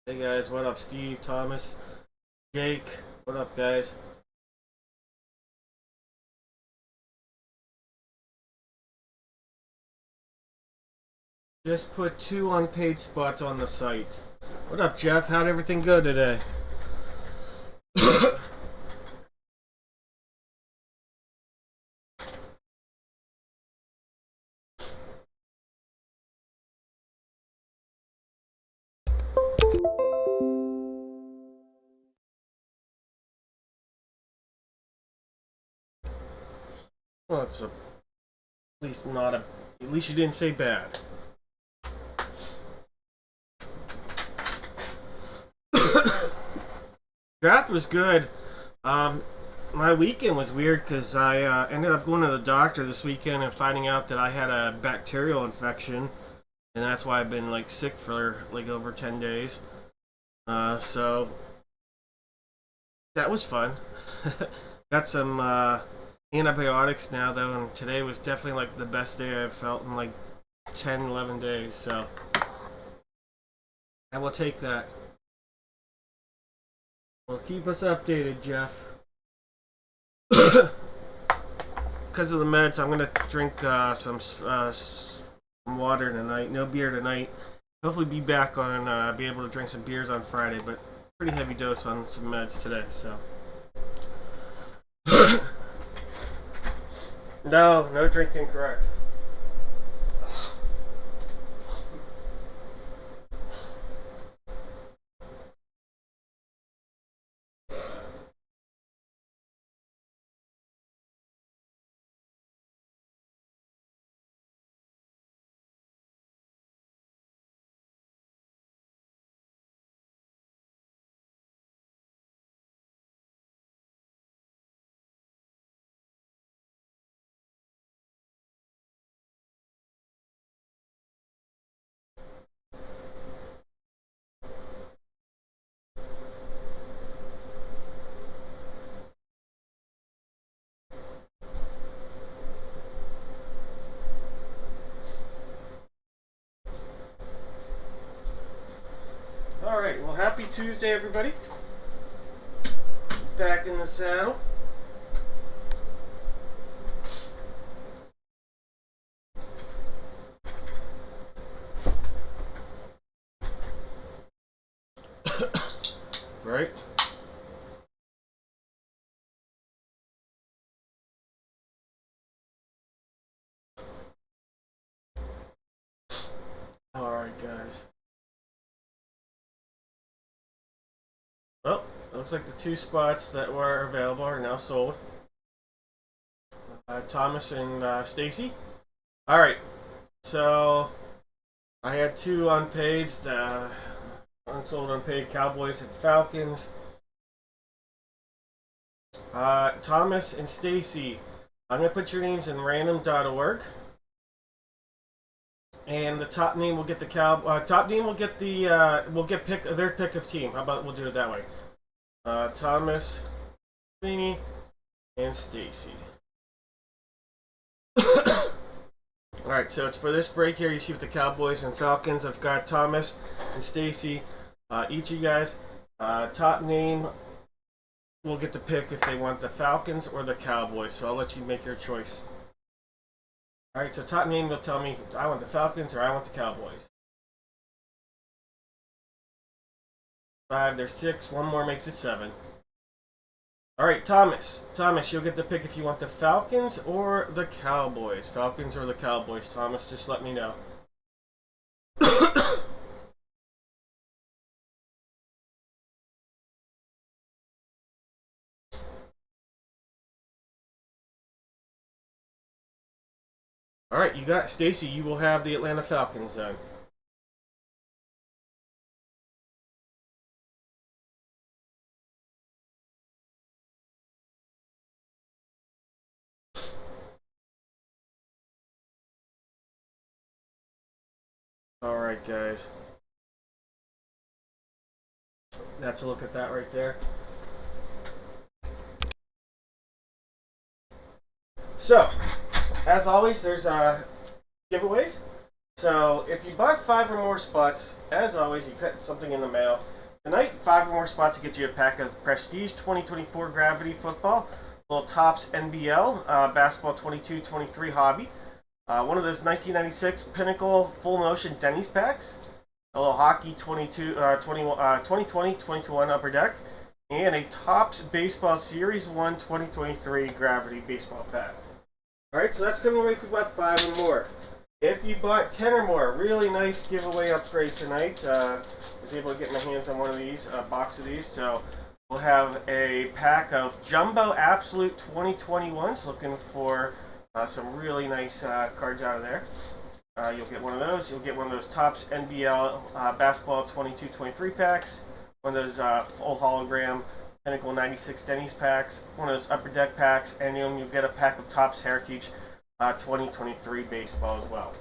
Hey guys, what up? Steve, Thomas, Jake, what up, guys? Just put 2 unpaid spots on the site. What up, Jeff? How'd everything go today? Well, it's at least not a. At least you didn't say bad. Draft was good. My weekend was weird because I ended up going to the doctor this weekend and finding out that I had a bacterial infection, and that's why I've been like sick for like over 10 days. So that was fun. Got some antibiotics now though, and today was definitely like the best day I've felt in like 10, 11 days. So I will take that. Well, keep us updated, Jeff. Because of the meds, I'm gonna drink some water tonight. No beer tonight. Hopefully, be back on be able to drink some beers on Friday, but pretty heavy dose on some meds today. So no drinking. Correct. Alright, well, happy Tuesday, everybody. Back in the saddle. Right? Alright, guys. Well, looks like the 2 spots that were available are now sold. Thomas and Stacy. Alright, so I had 2 unpaids, unsold unpaid Cowboys and Falcons. Thomas and Stacy, I'm going to put your names in random.org. And the top name will get the top name will get the their pick of team. How about we'll do it that way? Thomas, Sweeney, and Stacy. Alright, so it's for this break here. You see with the Cowboys and Falcons, I've got Thomas and Stacy. Each of you guys, top name will get to pick if they want the Falcons or the Cowboys. So I'll let you make your choice. Alright, so top name will tell me I want the Falcons or I want the Cowboys. 5, there's 6. One more makes it 7. Alright, Thomas. Thomas, you'll get to pick if you want the Falcons or the Cowboys. Falcons or the Cowboys. Thomas, just let me know. Alright, you got Stacy, you will have the Atlanta Falcons then. Alright, guys. That's a look at that right there. So, as always, there's giveaways. So if you buy 5 or more spots, as always, you get something in the mail. Tonight, 5 or more spots to get you a pack of Prestige 2024 Gravity Football, little Topps NBL Basketball 22-23 Hobby, one of those 1996 Pinnacle Full Motion Denny's packs, a little Hockey 2020-21 Upper Deck, and a Topps Baseball Series 1 2023 Gravity Baseball pack. Alright, so that's giving away for about 5 or more. If you bought 10 or more, really nice giveaway upgrade tonight. I was able to get my hands on one of these, a box of these. So we'll have a pack of Jumbo Absolute 2021s, looking for some really nice cards out of there. You'll get one of those. You'll get one of those Topps NBL Basketball 22-23 packs, one of those full hologram Pinnacle 96 Denny's packs, one of those Upper Deck packs, and then you'll get a pack of Topps Heritage 2023 baseball as well.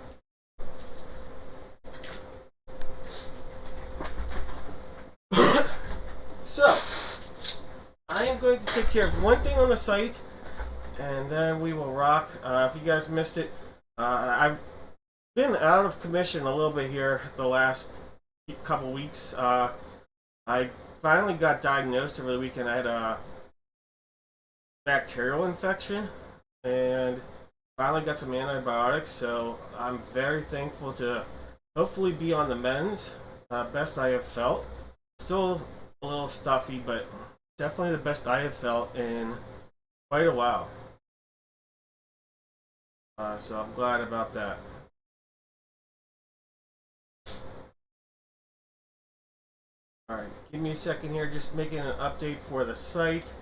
So, I am going to take care of one thing on the site, and then we will rock. If you guys missed it, I've been out of commission a little bit here the last couple weeks. I finally got diagnosed over the weekend. I had a bacterial infection, and finally got some antibiotics, so I'm very thankful to hopefully be on the mends. Best I have felt. Still a little stuffy, but definitely the best I have felt in quite a while. So I'm glad about that. Alright, give me a second here, just making an update for the site.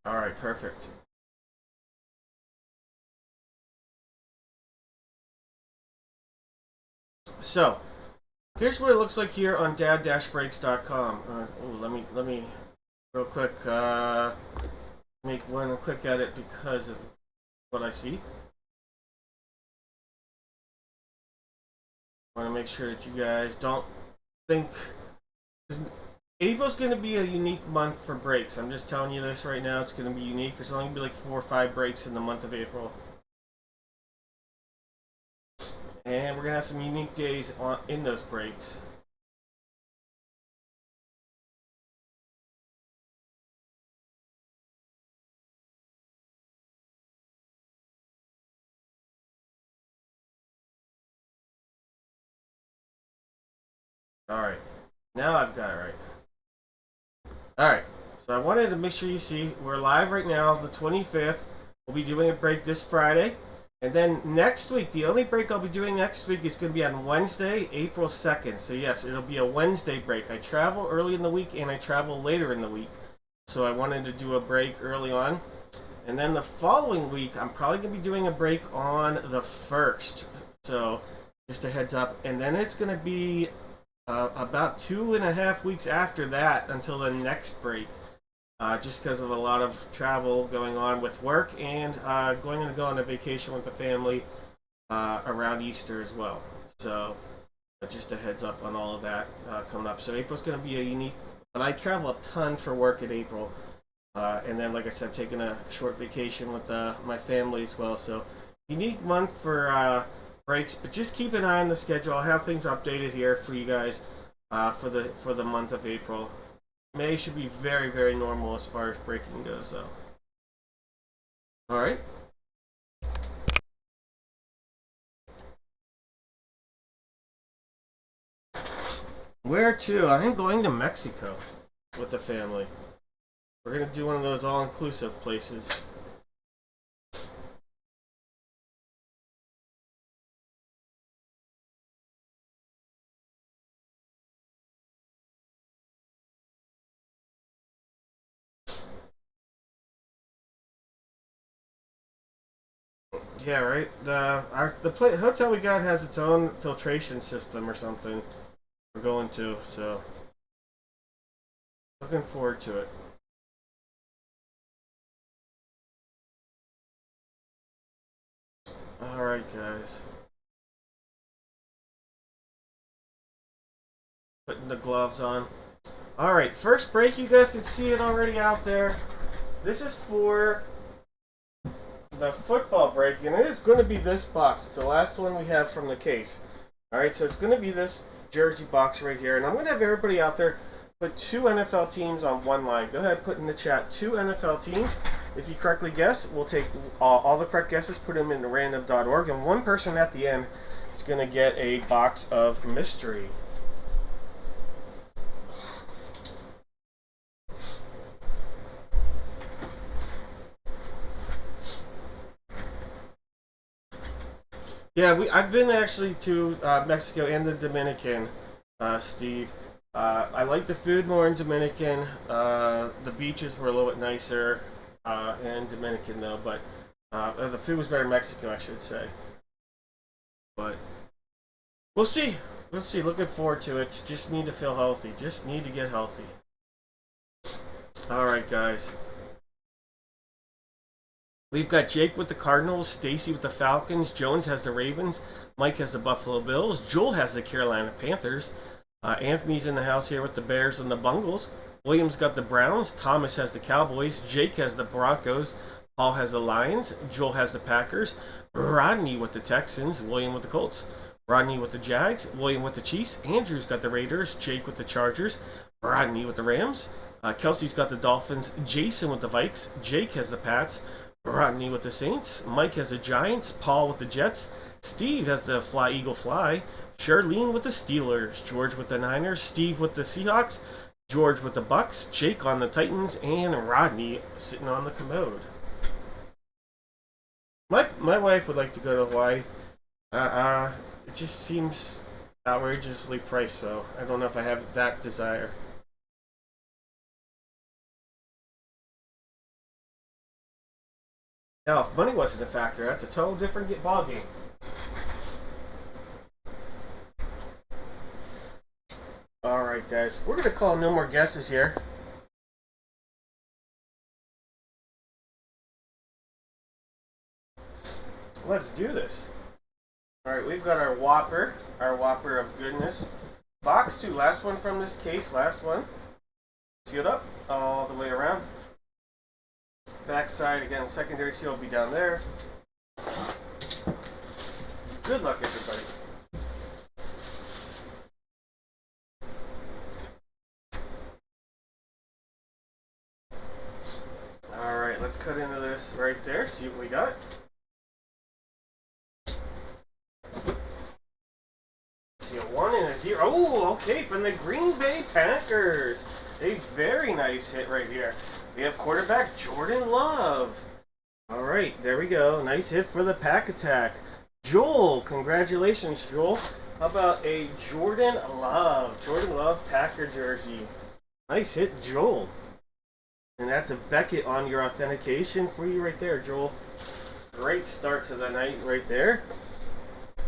Alright, perfect. So, here's what it looks like here on dad-breaks.com. Let me real quick make one quick edit because of what I see. I want to make sure that you guys don't think April's going to be a unique month for breaks. I'm just telling you this right now. It's going to be unique. There's only going to be like 4 or 5 breaks in the month of April. And we're going to have some unique days in those breaks. Alright. Now I've got it right. Alright, so I wanted to make sure you see, we're live right now, the 25th. We'll be doing a break this Friday. And then next week, the only break I'll be doing next week is going to be on Wednesday, April 2nd. So yes, it'll be a Wednesday break. I travel early in the week and I travel later in the week. So I wanted to do a break early on. And then the following week, I'm probably going to be doing a break on the 1st. So just a heads up. And then it's going to be about 2.5 weeks after that until the next break, just because of a lot of travel going on with work and going to go on a vacation with the family around Easter as well. So just a heads up on all of that coming up. So April's going to be a unique, but I travel a ton for work in April, and then like I said, taking a short vacation with my family as well. So unique month for breaks, but just keep an eye on the schedule. I'll have things updated here for you guys for the month of April. May should be very, very normal as far as breaking goes, though. All right. Where to? I'm going to Mexico with the family. We're gonna do one of those all-inclusive places. Yeah, right. The hotel we got has its own filtration system or something. We're going to, so Looking forward to it. Alright, guys. Putting the gloves on. Alright, first break. You guys can see it already out there. This is for the football break, and it is going to be this box. It's the last one we have from the case. Alright, so it's going to be this jersey box right here, and I'm going to have everybody out there put 2 NFL teams on one line. Go ahead, put in the chat 2 NFL teams. If you correctly guess, we'll take all the correct guesses, put them into random.org, and one person at the end is going to get a box of mystery. Yeah, I've been actually to Mexico and the Dominican, Steve. I like the food more in Dominican. The beaches were a little bit nicer in Dominican, though, but the food was better in Mexico, I should say. But we'll see. We'll see. Looking forward to it. Just need to feel healthy. Just need to get healthy. All right, guys. We've got Jake with the Cardinals, Stacy with the Falcons, Jones has the Ravens, Mike has the Buffalo Bills, Joel has the Carolina Panthers, Anthony's in the house here with the Bears and the Bungles, William's got the Browns, Thomas has the Cowboys, Jake has the Broncos, Paul has the Lions, Joel has the Packers, Rodney with the Texans, William with the Colts, Rodney with the Jags, William with the Chiefs, Andrew's got the Raiders, Jake with the Chargers, Rodney with the Rams, Kelsey's got the Dolphins, Jason with the Vikes, Jake has the Pats, Rodney with the Saints, Mike has the Giants, Paul with the Jets, Steve has the Fly Eagle Fly, Charlene with the Steelers, George with the Niners, Steve with the Seahawks, George with the Bucks, Jake on the Titans, and Rodney sitting on the commode. My wife would like to go to Hawaii. It just seems outrageously priced, so I don't know if I have that desire. Now, if money wasn't a factor, that's a total different ball game. Alright, guys. We're going to call no more guesses here. Let's do this. Alright, we've got our Whopper of goodness. Box 2, last one from this case, last one. Seal it up all the way around. Backside, again, secondary seal will be down there. Good luck, everybody. Alright, let's cut into this right there, see what we got. See a 1 and a 0. Oh, okay, from the Green Bay Packers. A very nice hit right here. We have quarterback Jordan Love. All right, there we go. Nice hit for the Pack Attack. Joel, congratulations, Joel. How about a Jordan Love Packer jersey. Nice hit, Joel. And that's a Beckett on your authentication for you right there, Joel. Great start to the night right there.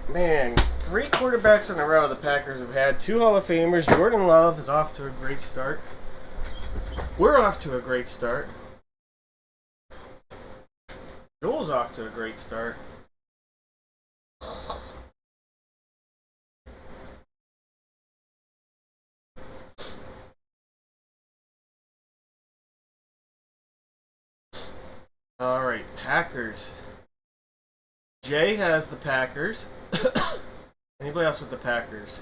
Man, 3 quarterbacks in a row the Packers have had. 2 Hall of Famers. Jordan Love is off to a great start. We're off to a great start. Joel's off to a great start. Alright, Packers. Jay has the Packers. Anybody else with the Packers?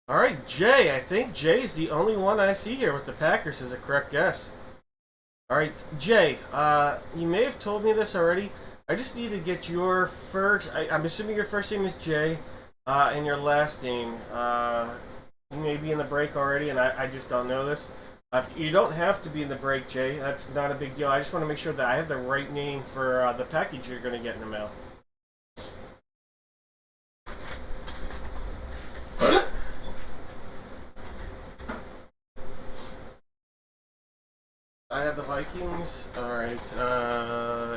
Alright, Jay. I think Jay's the only one I see here with the Packers is a correct guess. Alright, Jay, you may have told me this already. I just need to get your first... I'm assuming your first name is Jay, and your last name. You may be in the break already, and I just don't know this. You don't have to be in the break, Jay. That's not a big deal. I just want to make sure that I have the right name for the package you're going to get in the mail. I have the Vikings. Alright,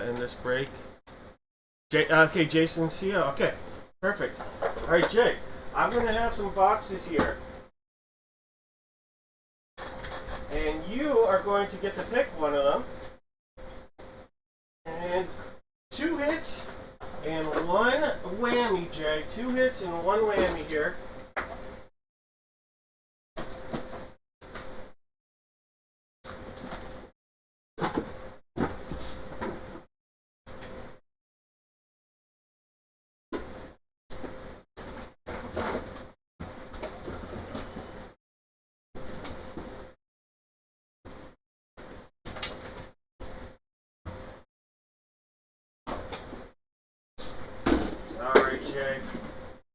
in this break. Okay, Jason, see ya. Okay, perfect. Alright, Jay. I'm going to have some boxes here. And you are going to get to pick one of them. And 2 hits and 1 whammy, Jay. 2 hits and 1 whammy here. Alright, Jay.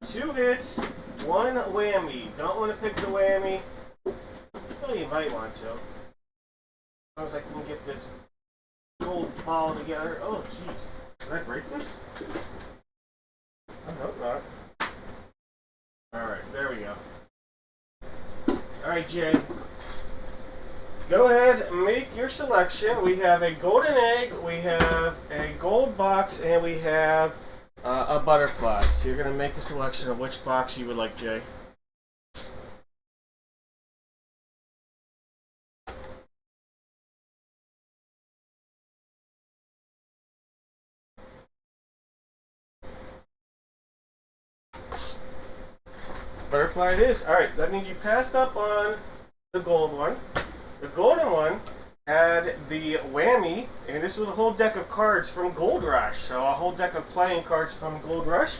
2 hits, 1 whammy. Don't want to pick the whammy. Well, you might want to. As long as I can get this gold ball together. Oh, jeez. Did I break this? I hope not. Alright, there we go. Alright, Jay. Go ahead and make your selection. We have a golden egg, we have a gold box, and we have a butterfly. So you're going to make a selection of which box you would like, Jay. Butterfly it is. Alright, that means you passed up on the gold one. The golden one had the whammy, and this was a whole deck of cards from Gold Rush. So a whole deck of playing cards from Gold Rush.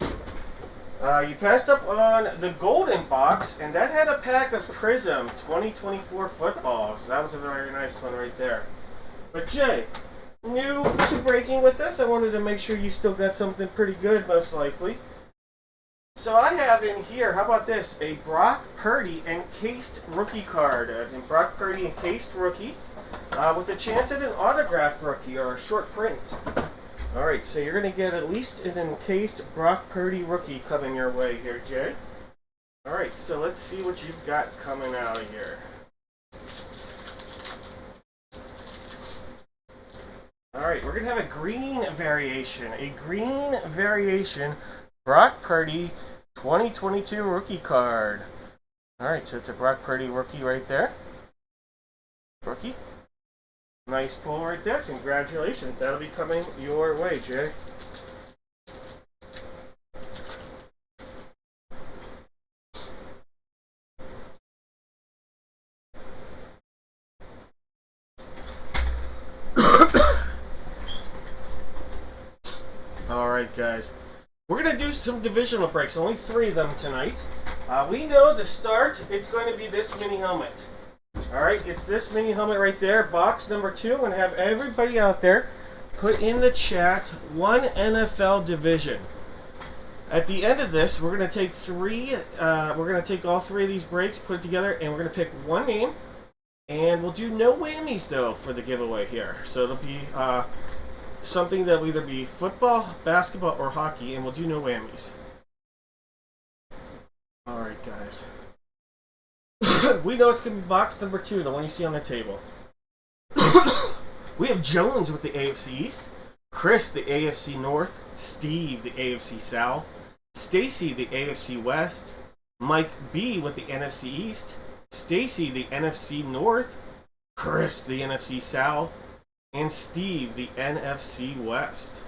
You passed up on the golden box, and that had a pack of Prism 2024 footballs. So that was a very nice one right there. But Jay, new to breaking with this, I wanted to make sure you still got something pretty good, most likely. So I have in here, how about this, a Brock Purdy encased rookie card. A Brock Purdy encased rookie with a chance at an autographed rookie or a short print. Alright, so you're going to get at least an encased Brock Purdy rookie coming your way here, Jay. Alright, so let's see what you've got coming out of here. Alright, we're going to have a green variation. A green variation Brock Purdy 2022 rookie card. Alright, so it's a Brock Purdy rookie right there. Rookie. Nice pull right there. Congratulations. That'll be coming your way, Jay. Alright, guys. We're going to do some divisional breaks. Only 3 of them tonight. We know to start, it's going to be this mini helmet. Alright, it's this mini helmet right there. Box number 2. I'm going to have everybody out there put in the chat one NFL division. At the end of this, we're going to take all 3 of these breaks, put it together, and we're going to pick one name. And we'll do no whammies, though, for the giveaway here. So it'll be something that will either be football, basketball, or hockey, and we'll do no whammies. Alright, guys. We know it's going to be box number 2, the one you see on the table. We have Jones with the AFC East, Chris, the AFC North, Steve, the AFC South, Stacy, the AFC West, Mike B with the NFC East, Stacy, the NFC North, Chris, the NFC South, and Steve, the NFC West.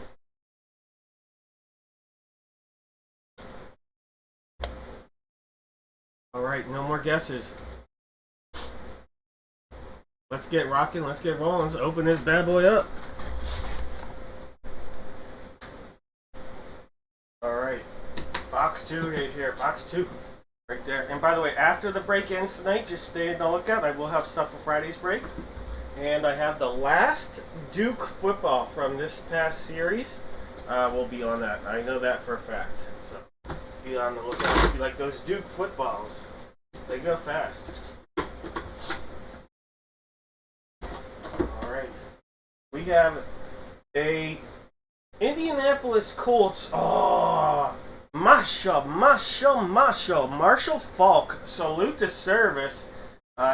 Alright, no more guesses. Let's get rocking, let's get rolling, let's open this bad boy up. Alright, box 2 right here, box 2. Right there. And by the way, after the break ends tonight, just stay on the lookout. I will have stuff for Friday's break. And I have the last Duke football from this past series. Will be on that. I know that for a fact. So be on the lookout if you like those Duke footballs. They go fast. Alright. We have a Indianapolis Colts. Oh, Marshall Falk. Salute to service.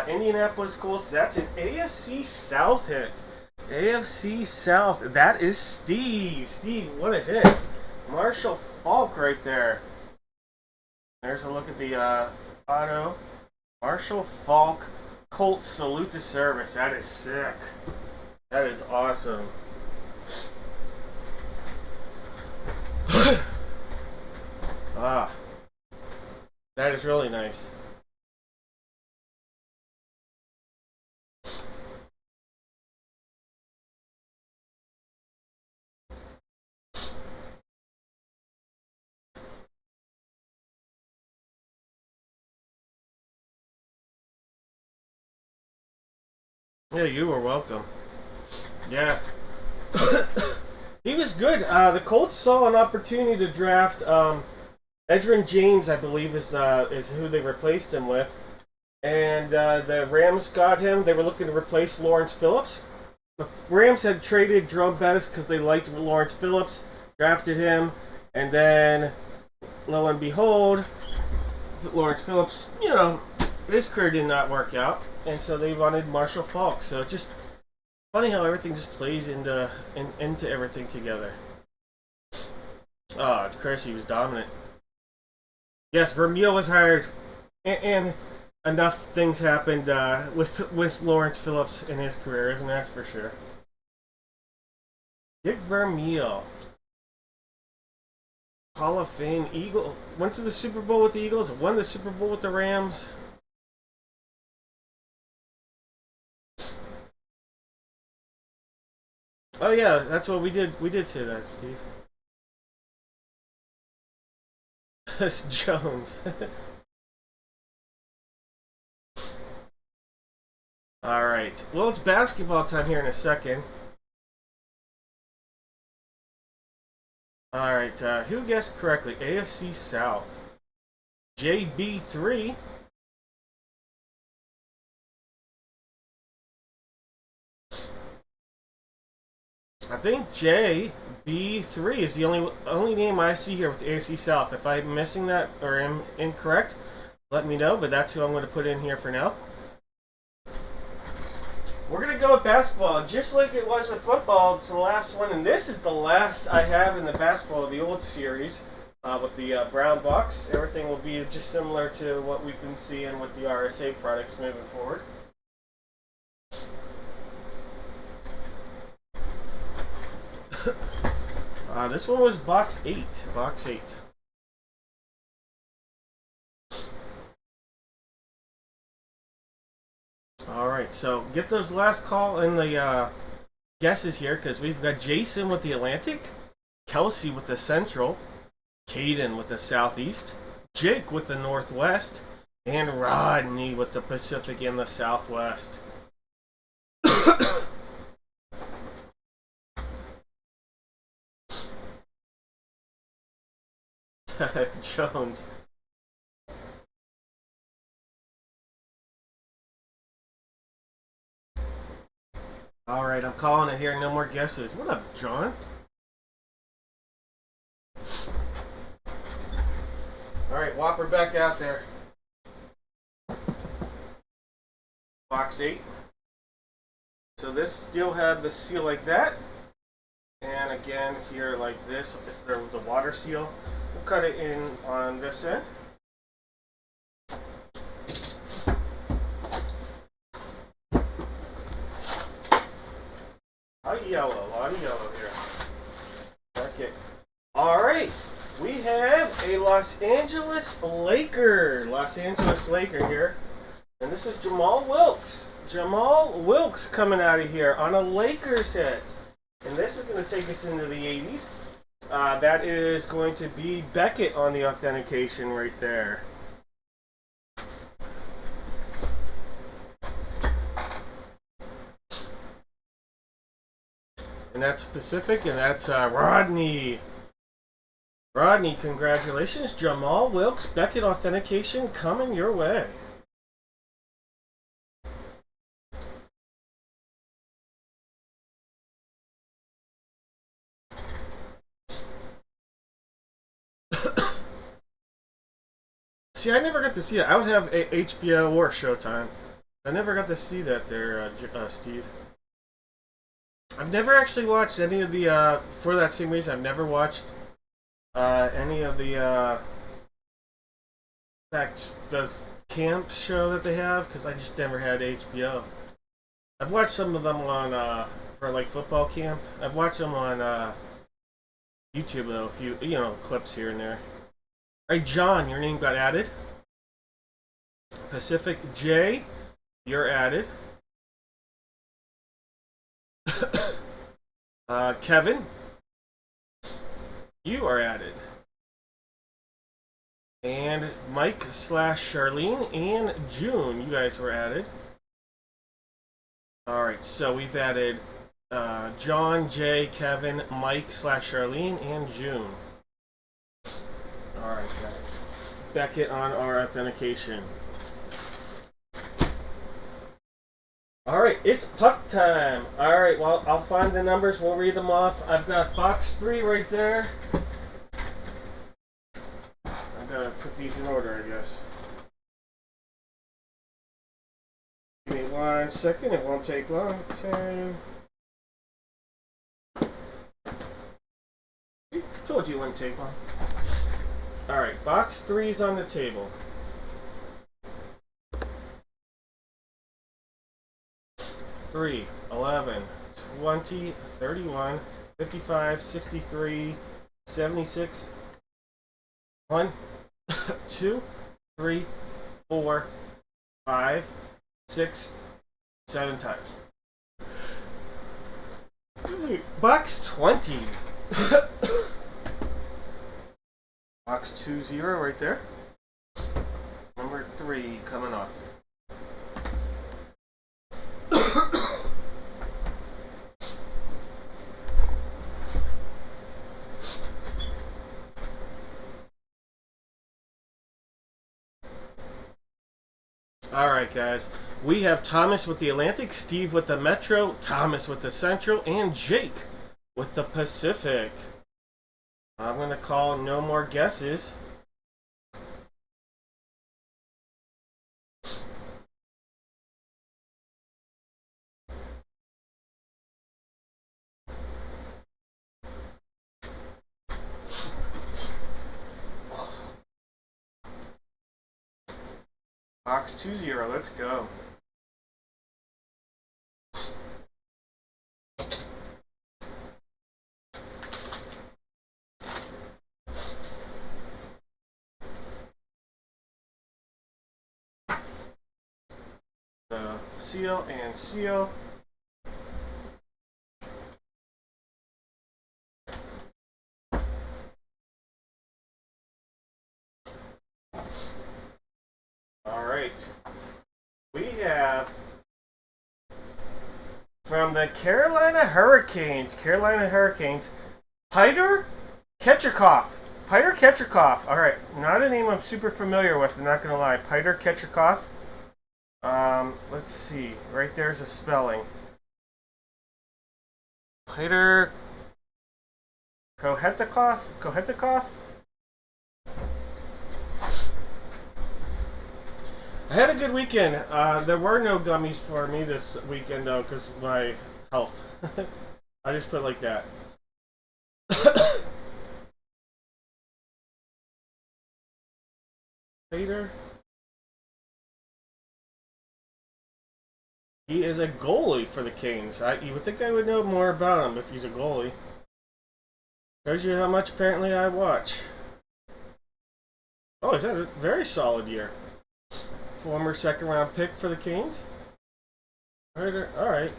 Indianapolis Colts. That's an AFC South hit. AFC South. That is Steve. Steve, what a hit. Marshall Falk right there. There's a look at the auto. Marshall Falk Colt Salute to Service. That is sick. That is awesome. Ah, that is really nice. Yeah, you were welcome. Yeah. He was good. The Colts saw an opportunity to draft Edgerrin James, I believe, is who they replaced him with. And the Rams got him. They were looking to replace Lawrence Phillips. The Rams had traded Jerome Bettis because they liked Lawrence Phillips, drafted him, and then, lo and behold, Lawrence Phillips, his career did not work out, and so they wanted Marshall Falk. So just funny how everything just plays into everything together. Oh, Chris, he was dominant. Yes, Vermeil was hired, and enough things happened with Lawrence Phillips in his career, isn't that for sure? Dick Vermeil, Hall of Fame Eagle, went to the Super Bowl with the Eagles, won the Super Bowl with the Rams. Oh yeah, that's what we did. We did say that, Steve. Jones. All right. Well, it's basketball time here in a second. All right. Who guessed correctly? AFC South. JB3. I think JB3 is the only name I see here with the AFC South. If I'm missing that or am incorrect, let me know. But that's who I'm going to put in here for now. We're going to go with basketball. Just like it was with football, it's the last one. And this is the last I have in the basketball of the old series with the brown box. Everything will be just similar to what we've been seeing with the RSA products moving forward. This one was box 8. Box 8. Alright, so get those last call in the guesses here, because we've got Jason with the Atlantic, Kelsey with the Central, Caden with the Southeast, Jake with the Northwest, and Rodney with the Pacific and the Southwest. Jones. Alright, I'm calling it here. No more guesses. What up, John? Alright, Whopper back out there. Box 8. So this still had the seal like that. And again, here like this. It's there with the water seal. We'll cut it in on this end. A lot of yellow here. Okay. Alright. We have a Los Angeles Laker here. And this is Jamal Wilkes. Jamal Wilkes coming out of here on a Lakers hit. And this is going to take us into the 80s. That is going to be Beckett on the authentication right there. And that's Pacific, and that's Rodney. Rodney, congratulations. Jamal Wilkes, Beckett authentication coming your way. See, I never got to see it. I would have HBO or Showtime. I never got to see that there, Steve. I've never actually watched any of the, for that same reason, I've never watched any of the that the camp show that they have because I just never had HBO. I've watched some of them on for like football camp. I've watched them on YouTube though, a few clips here and there. All right, John, your name got added. Pacific J, you're added. Kevin, you are added. And Mike / Charlene and June, you guys were added. Alright, so we've added John, Jay, Kevin, Mike / Charlene, and June. Alright, guys. Beckett on our authentication. Alright, it's puck time. Alright, well, I'll find the numbers. We'll read them off. I've got box 3 right there. I've got to put these in order, I guess. Give me 1 second. It won't take long. 10. I told you it wouldn't take long. Alright, box 3 is on the table. 3, 11, 20, 31, 55, 63, 76, 1, 2, 3, 4, 5, 6, 7 times. Box 20. Box 20 right there. Number 3 coming off. Alright guys, we have Thomas with the Atlantic, Steve with the Metro, Thomas with the Central, and Jake with the Pacific. I'm going to call no more guesses. Box 20, let's go. Seal and seal. Alright. We have from the Carolina Hurricanes, Peter Ketchikoff. Peter Ketchikoff. Alright, not a name I'm super familiar with, I'm not going to lie. Peter Ketchikoff. Let's see. Right there's a spelling. Peter Kohetikov? I had a good weekend. There were no gummies for me this weekend, though, because of my health. I just put it like that. Peter. He is a goalie for the Canes. You would think I would know more about him if he's a goalie. Shows you how much apparently I watch. Oh, he's had a very solid year. Former second-round pick for the Canes. Alright.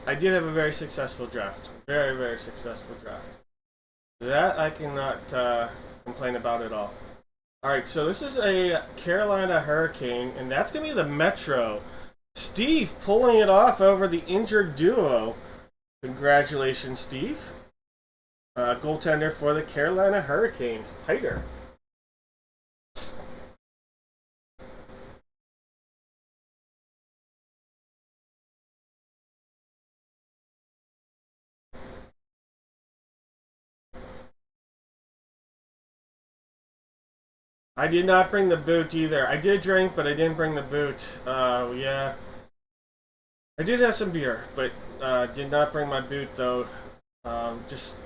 I did have a very successful draft. Very, very successful draft. That I cannot complain about at all. Alright, so this is a Carolina Hurricane, and that's going to be the Metro. Steve pulling it off over the injured duo. Congratulations, Steve. Goaltender for the Carolina Hurricanes, Peter. I did not bring the boot either. I did drink, but I didn't bring the boot. Yeah. I did have some beer, but did not bring my boot, though. Just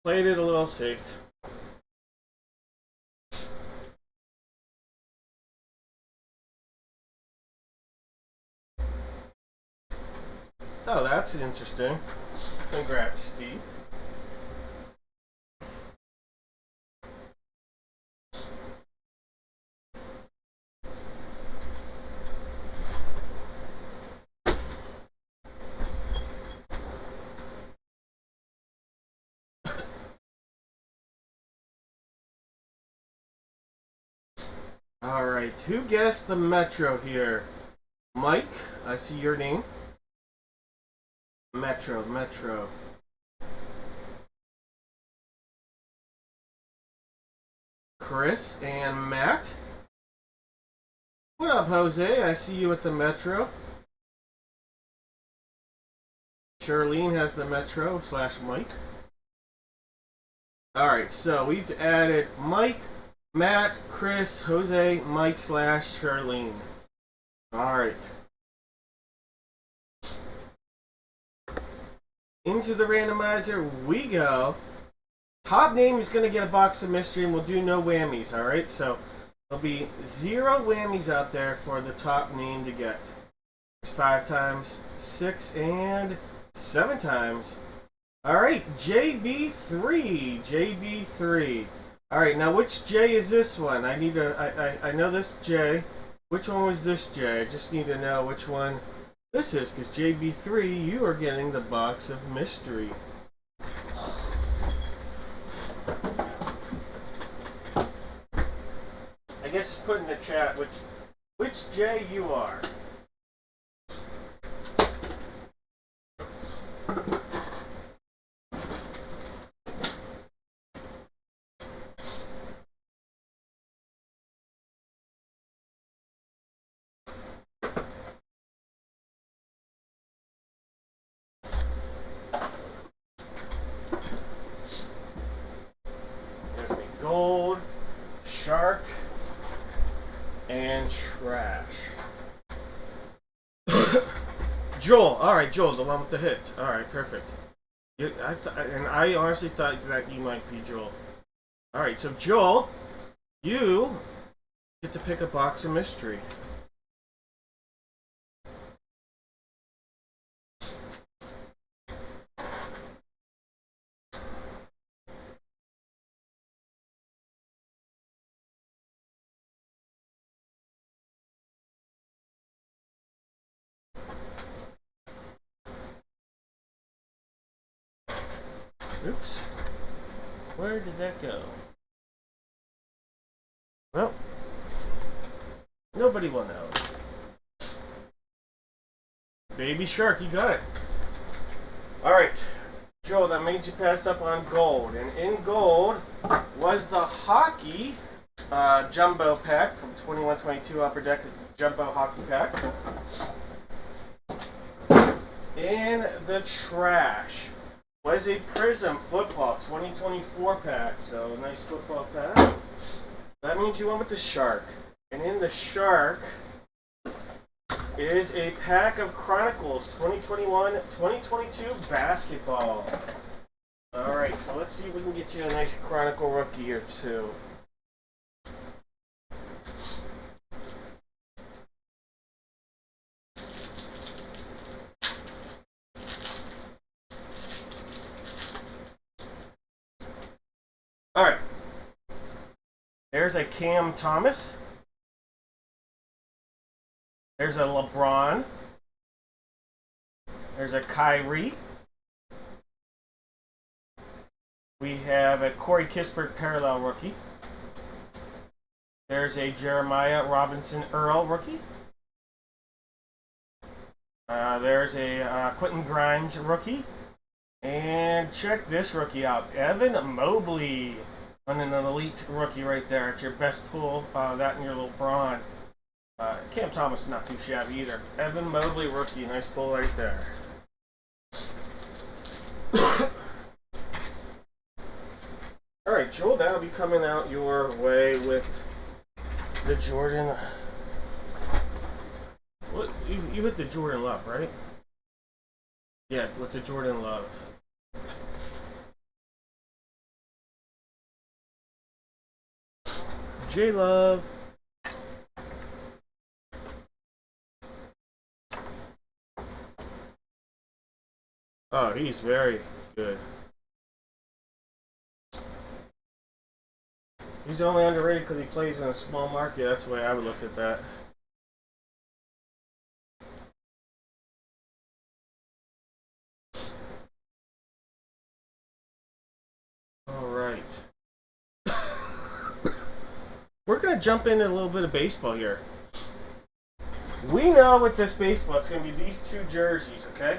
Played it a little safe. Oh, that's interesting. Congrats, Steve. Alright, who guessed the Metro here? Mike, I see your name. Metro. Chris and Matt. What up, Jose? I see you at the Metro. Charlene has the Metro / Mike. Alright, so we've added Mike, Matt, Chris, Jose, Mike / Charlene. Alright. Into the randomizer we go. Top name is going to get a box of mystery and we'll do no whammies, alright? So there'll be 0 whammies out there for the top name to get. There's 5 times, 6, and 7 times. Alright, JB3. Alright, now which J is this one? I need to, I know this J. Which one was this J? I just need to know which one this is, because JB3, you are getting the box of mystery. I guess just put in the chat which J you are. There's me gold, shark, and trash. Joel. Alright, Joel, the one with the hit. Alright, perfect. I honestly thought that you might be Joel. Alright, so Joel, you get to pick a box of mystery. Oops. Where did that go? Well, nobody will know. Baby Shark, you got it. Alright, Joel, that made you passed up on gold. And in gold was the hockey jumbo pack from 21-22 Upper Deck. It's a jumbo hockey pack. In the trash was a Prism football 2024 pack. So a nice football pack. That means you went with the shark. And in the shark is a pack of Chronicles 2021-2022 basketball. Alright, so let's see if we can get you a nice Chronicle rookie or two. Alright. There's a Cam Thomas. There's a LeBron. There's a Kyrie. We have a Corey Kispert parallel rookie. There's a Jeremiah Robinson Earl rookie. There's a Quentin Grimes rookie. And check this rookie out. Evan Mobley. On an elite rookie right there. It's your best pull. That and your LeBron. Cam Thomas is not too shabby either. Evan Mobley rookie. Nice pull right there. Alright, Joel, that'll be coming out your way with the Jordan. What? You hit the Jordan Love, right? Yeah, with the Jordan Love. J-Love. Oh, he's very good. He's only underrated because he plays in a small market. That's the way I would look at that. All right. We're going to jump into a little bit of baseball here. We know with this baseball, it's going to be these two jerseys, okay?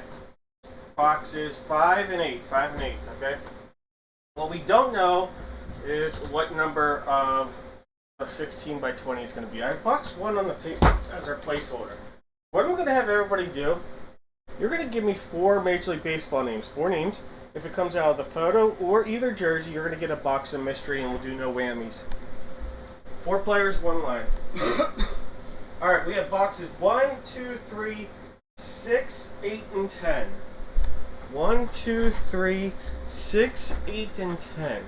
Boxes 5 and 8. 5 and 8, okay? What we don't know is what number of 16 by 20 is going to be. I have box 1 on the table as our placeholder. What I'm going to have everybody do, you're going to give me 4 Major League Baseball names. 4 names. If it comes out of the photo or either jersey, you're going to get a box of mystery and we'll do no whammies. 4 players, 1 line. Alright, we have boxes 1, 2, 3, 6, 8, and 10. 1, 2, 3, 6, 8, and 10.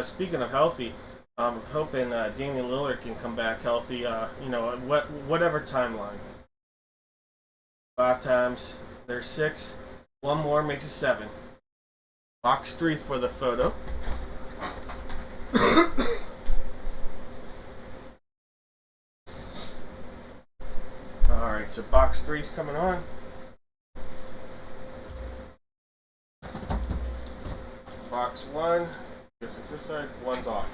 Speaking of healthy, I'm hoping Damian Lillard can come back healthy. Whatever timeline. 5 times. There's 6. 1 more makes it 7. Box 3 for the photo. Alright, so box 3's coming on. Box 1. Guess it's this side. 1's off.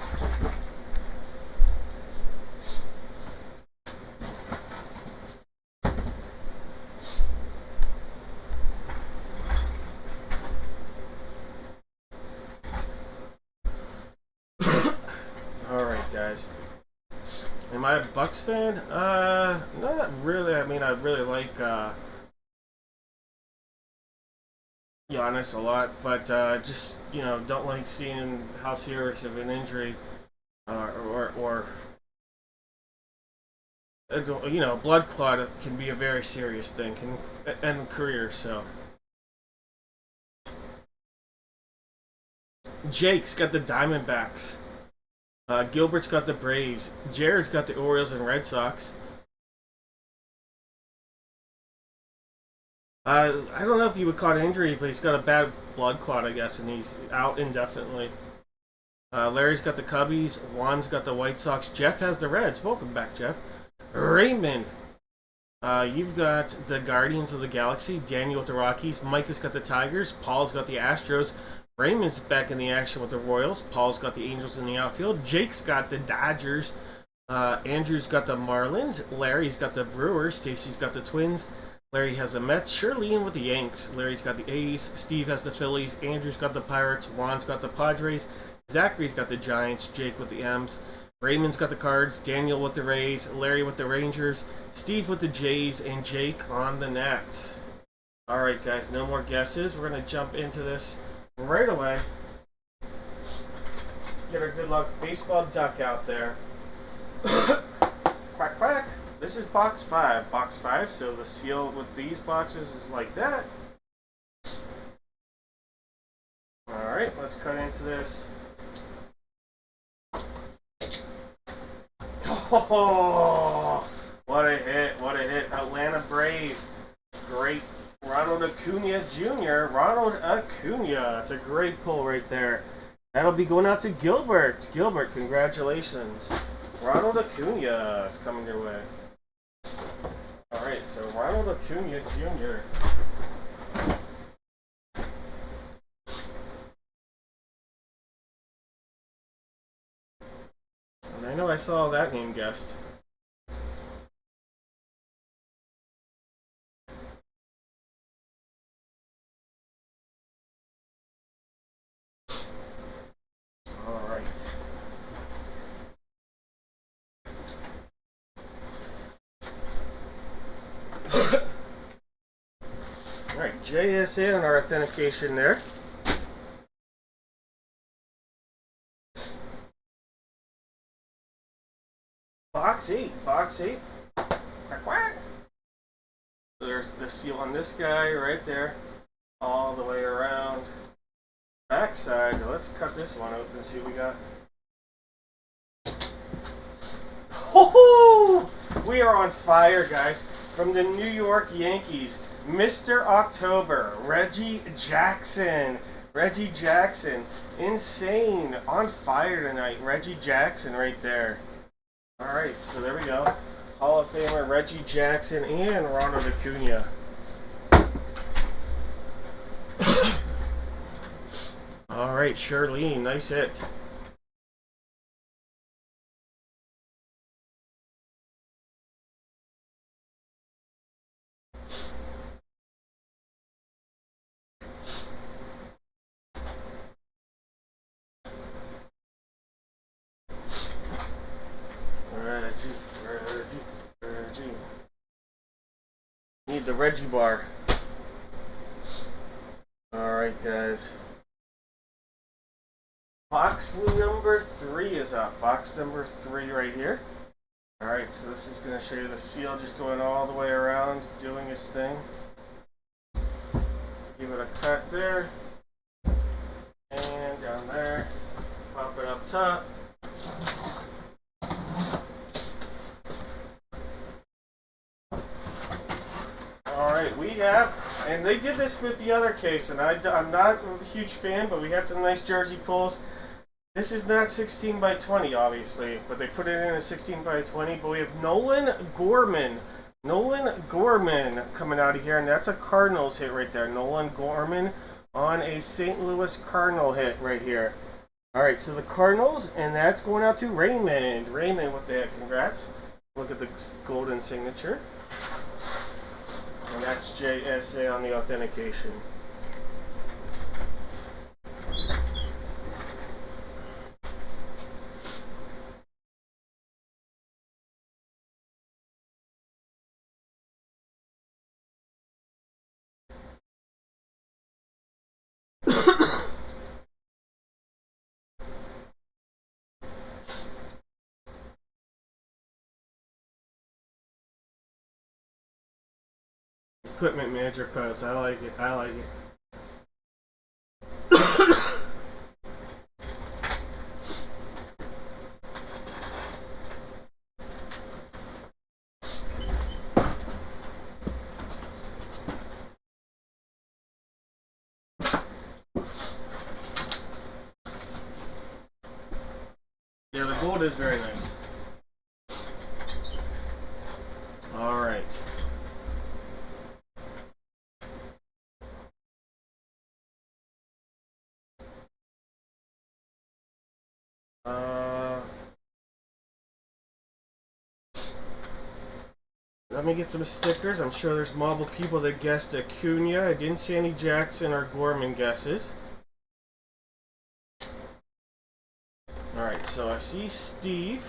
Alright, guys. Am I a Bucks fan? Not really. I mean, I really like Giannis a lot, but just don't like seeing how serious of an injury or blood clot can be a very serious thing, can end careers. So Jake's got the Diamondbacks. Gilbert's got the Braves. Jared's got the Orioles and Red Sox. I don't know if you would call it injury, but he's got a bad blood clot, I guess, and he's out indefinitely. Larry's got the Cubbies. Juan's got the White Sox. Jeff has the Reds. Welcome back, Jeff. Raymond. You've got the Guardians of the Galaxy. Daniel with the Rockies. Mike has got the Tigers. Paul's got the Astros. Raymond's back in the action with the Royals. Paul's got the Angels in the outfield. Jake's got the Dodgers. Andrew's got the Marlins. Larry's got the Brewers. Stacy's got the Twins. Larry has the Mets. Shirley with the Yanks. Larry's got the A's. Steve has the Phillies. Andrew's got the Pirates. Juan's got the Padres. Zachary's got the Giants. Jake with the M's. Raymond's got the Cards. Daniel with the Rays. Larry with the Rangers. Steve with the Jays. And Jake on the Nets. Alright, guys. No more guesses. We're going to jump into this right away. Get our good luck baseball duck out there. Quack, quack. This is box 5. Box 5, so the seal with these boxes is like that. Alright, let's cut into this. Oh, what a hit, what a hit. Atlanta Brave. Great. Ronald Acuna Jr. Ronald Acuna. It's a great pull right there. That'll be going out to Gilbert. Gilbert, congratulations. Ronald Acuna is coming your way. Alright, so Ronald Acuna Jr. And I know I saw that name guessed. Alright. Alright, JSN and our authentication there. Box 8. Box 8. Quack, quack. There's the seal on this guy right there. All the way around. Backside. Let's cut this one open and see what we got. Ho-ho! We are on fire, guys. From the New York Yankees, Mr. October, Reggie Jackson. Reggie Jackson. Insane. On fire tonight. Reggie Jackson right there. Alright, so there we go. Hall of Famer Reggie Jackson and Ronald Acuna. Alright, Charlene, nice hit. Reggie. Need the Reggie bar. Alright, guys. Box number 3 is up. Box number 3 right here. Alright, so this is going to show you the seal just going all the way around, doing its thing. Give it a cut there. And down there. Pop it up top. Alright, we have, and they did this with the other case, and I'm not a huge fan, but we had some nice jersey pulls. This is not 16 by 20, obviously, but they put it in a 16 by 20, but we have Nolan Gorman. Nolan Gorman coming out of here, and that's a Cardinals hit right there. Nolan Gorman on a St. Louis Cardinal hit right here. Alright, so the Cardinals, and that's going out to Raymond. Raymond, what the heck, congrats. Look at the golden signature. And that's JSA on the authentication. Equipment manager post. I like it. I like it. Yeah, the gold is very nice. All right. Let me get some stickers. I'm sure there's multiple people that guessed Acuna. I didn't see any Jackson or Gorman guesses. Alright, so I see Steve.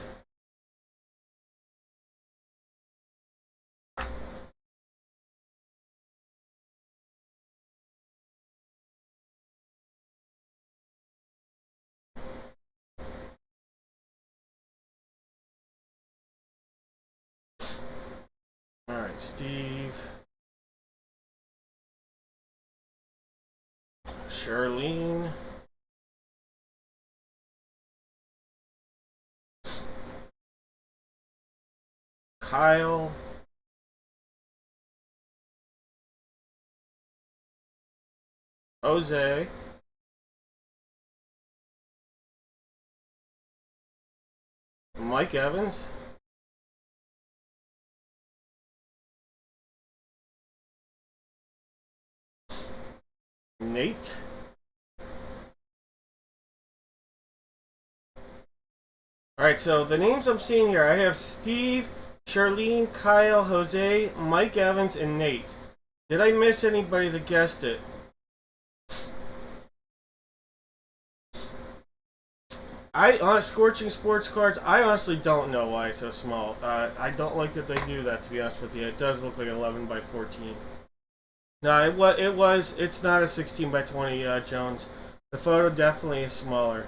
Alright, Steve. Charlene. Kyle. Jose. Mike Evans. Nate. Alright, so the names I'm seeing here, I have Steve, Charlene, Kyle, Jose, Mike Evans, and Nate. Did I miss anybody that guessed it? On Scorching Sports Cards, I honestly don't know why it's so small. I don't like that they do that, to be honest with you. It does look like 11 by 14. No, it's not a 16 by 20, Jones. The photo definitely is smaller.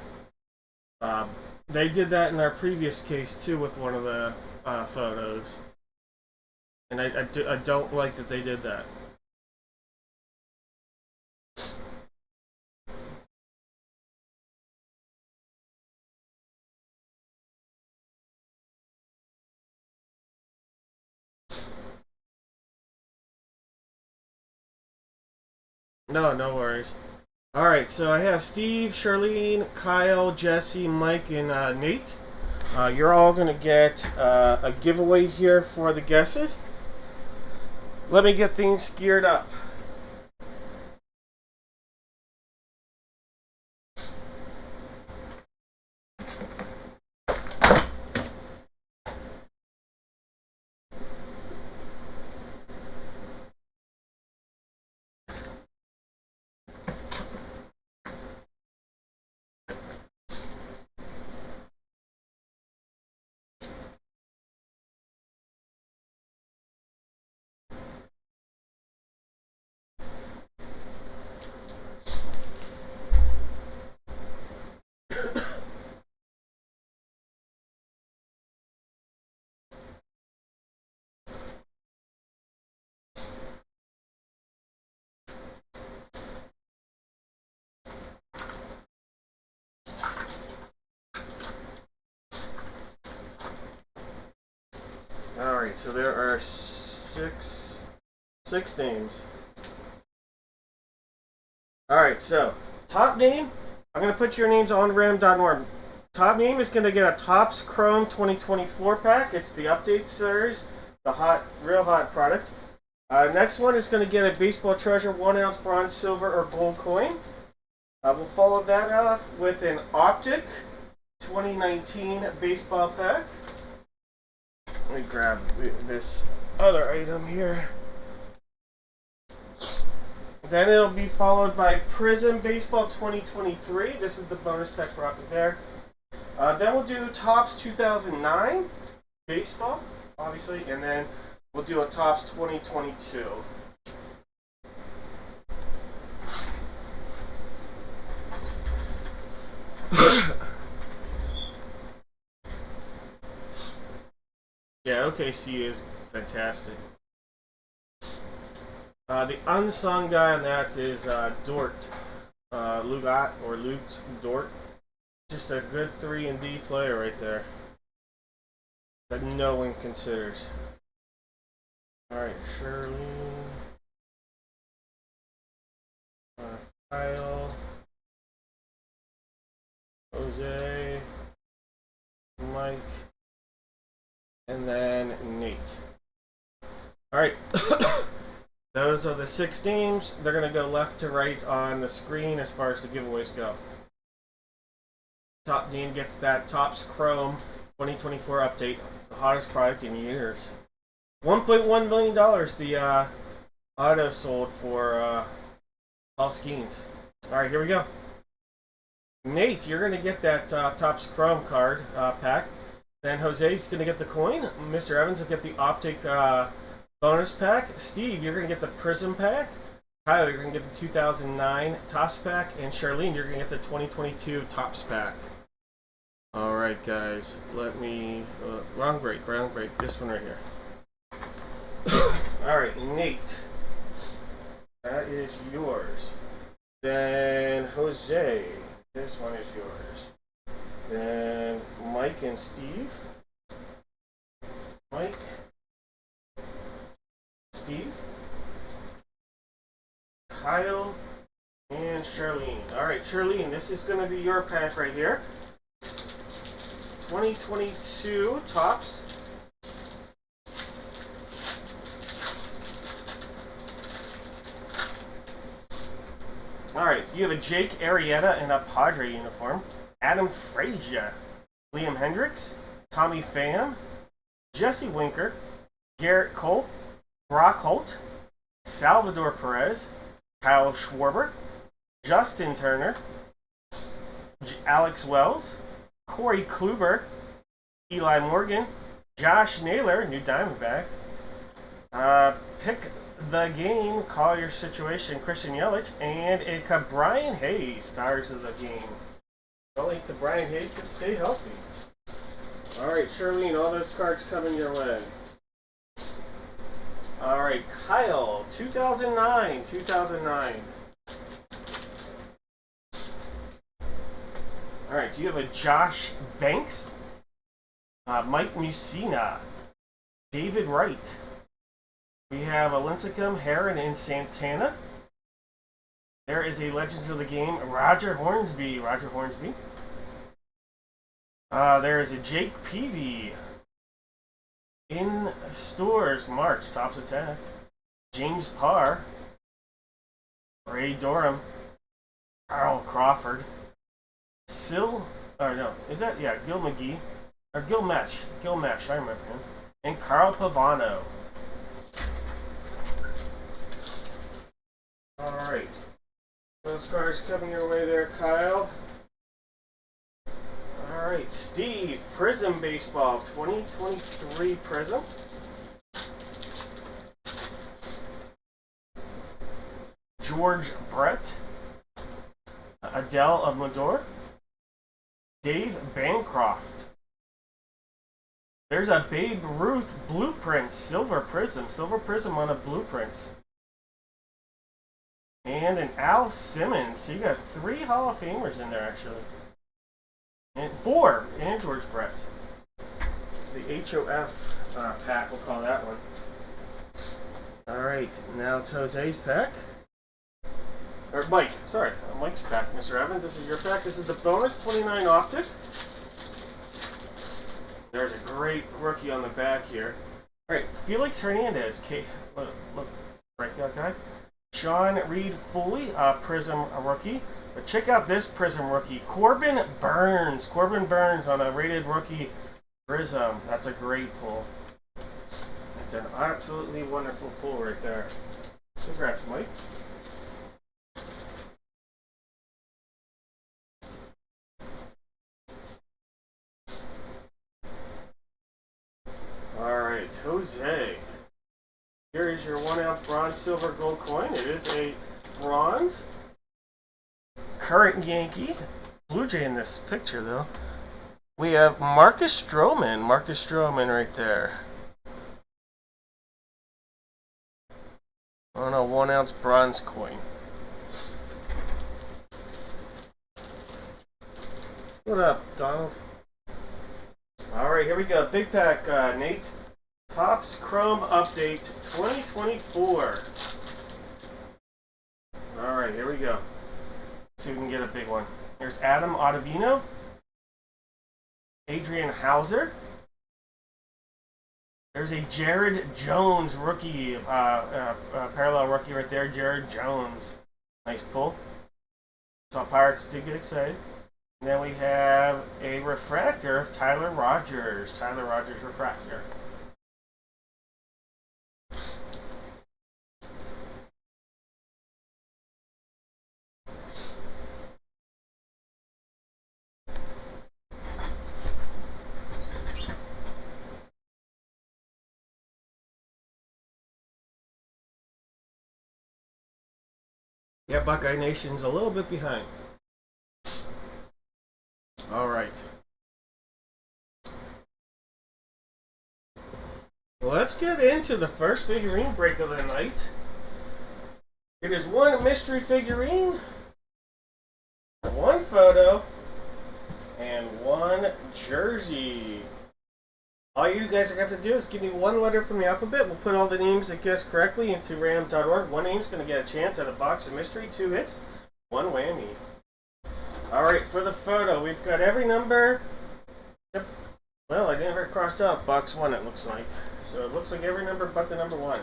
They did that in our previous case, too, with one of the photos, and I don't like that they did that. No, no worries. All right, so I have Steve, Charlene, Kyle, Jesse, Mike, and Nate. You're all gonna get a giveaway here for the guesses. Let me get things geared up. All right, so there are six names. All right, so top name. I'm gonna put your names on ram.org. Top name is gonna get a Topps Chrome 2024 pack. It's the update series, the real hot product. Next one is gonna get a Baseball Treasure 1-ounce bronze, silver, or gold coin. We'll follow that off with an Optic 2019 baseball pack. Let me grab this other item here. Then it'll be followed by Prism Baseball 2023. This is the bonus pack for Optic there. Then we'll do Topps 2009 baseball, obviously, and then we'll do a Topps 2022. Yeah, OKC is fantastic. The unsung guy on that is Dort. Lugat or Luke Dort. Just a good 3 and D player right there that no one considers. Alright, Shirley. Kyle. Jose. Mike. And then Nate. Alright. Those are the 6 names. They're going to go left to right on the screen as far as the giveaways go. Top name gets that Topps Chrome 2024 update, the hottest product in years. $1.1 million the auto sold for all Skeens. Alright, here we go. Nate, you're going to get that Topps Chrome card pack. Then Jose's going to get the coin. Mr. Evans will get the Optic bonus pack. Steve, you're going to get the Prism pack. Kyle, you're going to get the 2009 Topps pack. And Charlene, you're going to get the 2022 Topps pack. Alright, guys. Let me... wrong break. This one right here. Alright, Nate. That is yours. Then Jose. This one is yours. Then Mike and Steve. Mike. Steve. Kyle. And Charlene. Alright, Charlene, this is going to be your pack right here. 2022 Topps. Alright, you have a Jake Arrieta in a Padre uniform. Adam Frazier. Liam Hendricks. Tommy Pham. Jesse Winker. Garrett Cole. Brock Holt. Salvador Perez. Kyle Schwarber. Justin Turner. Alex Wells. Corey Kluber. Eli Morgan. Josh Naylor, new Diamondback. Pick the game, call your situation, Christian Yelich, and a Brian Hayes, stars of the game. Well, like the Brian Hayes could stay healthy. Alright, Charlene, all those cards coming your way. Alright, Kyle, 2009. 2009. Alright, do you have a Josh Banks? Mike Musina. David Wright. We have a Lincecum, Heron, and Santana. There is a Legends of the Game, Roger Hornsby. Roger Hornsby. There is a Jake Peavy. In stores, March, Tops Attack. James Parr. Ray Dorham. Carl Crawford. Gil McGee. Or Gil Mesh. Gil Mesh, I remember him. And Carl Pavano. Alright. Those cards coming your way there, Kyle. Alright, Steve, Prism Baseball, 2023 Prism. George Brett. Adele Amador. Dave Bancroft. There's a Babe Ruth Blueprint, Silver Prism on a Blueprints. And an Al Simmons. So you got 3 Hall of Famers in there, actually. And 4, and George Brett. The HOF pack, we'll call that one. Alright, now it's Jose's pack. Or Mike, sorry, Mike's pack, Mr. Evans. This is your pack. This is the bonus 29 Optic. There's a great rookie on the back here. Alright, Felix Hernandez. Look, breakout guy. Sean Reed Foley, Prism rookie. But check out this Prism rookie. Corbin Burns. Corbin Burns on a rated rookie Prism. That's a great pull. It's an absolutely wonderful pull right there. Congrats, Mike. Alright, Jose. Here is your 1 ounce bronze, silver, gold coin. It is a bronze. Current Yankee. Blue Jay in this picture, though. We have Marcus Stroman. Marcus Stroman right there. On a 1 ounce bronze coin. What up, Donald? Alright, here we go. Big pack, Nate. Topps Chrome Update 2024. Alright, here we go. Let's see if we can get a big one. There's Adam Ottavino. Adrian Hauser. There's a Jared Jones rookie, parallel rookie right there. Jared Jones. Nice pull. So Pirates did get excited. And then we have a refractor of Tyler Rogers. Tyler Rogers refractor. Yeah, Buckeye Nation's a little bit behind. All right. Let's get into the first figurine break of the night. It is 1 mystery figurine, 1 photo, and 1 jersey. All you guys are going to have to do is give me 1 letter from the alphabet. We'll put all the names that guess correctly into random.org. 1 name's going to get a chance at a box of mystery, 2 hits, 1 whammy. Alright, for the photo, we've got every number. Yep. Well, I never crossed out box 1, it looks like. So it looks like every number but the number 1.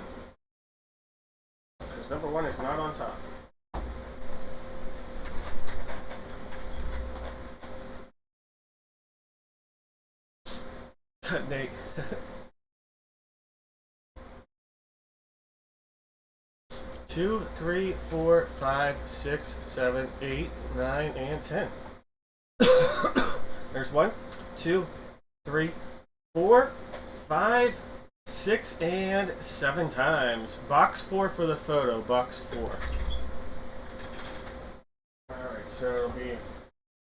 Because number 1 is not on top. Nate. 2, 3, 4, 5, 6, 7, 8, 9, and 10. There's 1, 2, 3, 4, 5, 6, and 7 times. Box 4 for the photo. Box 4. Alright, so it'll be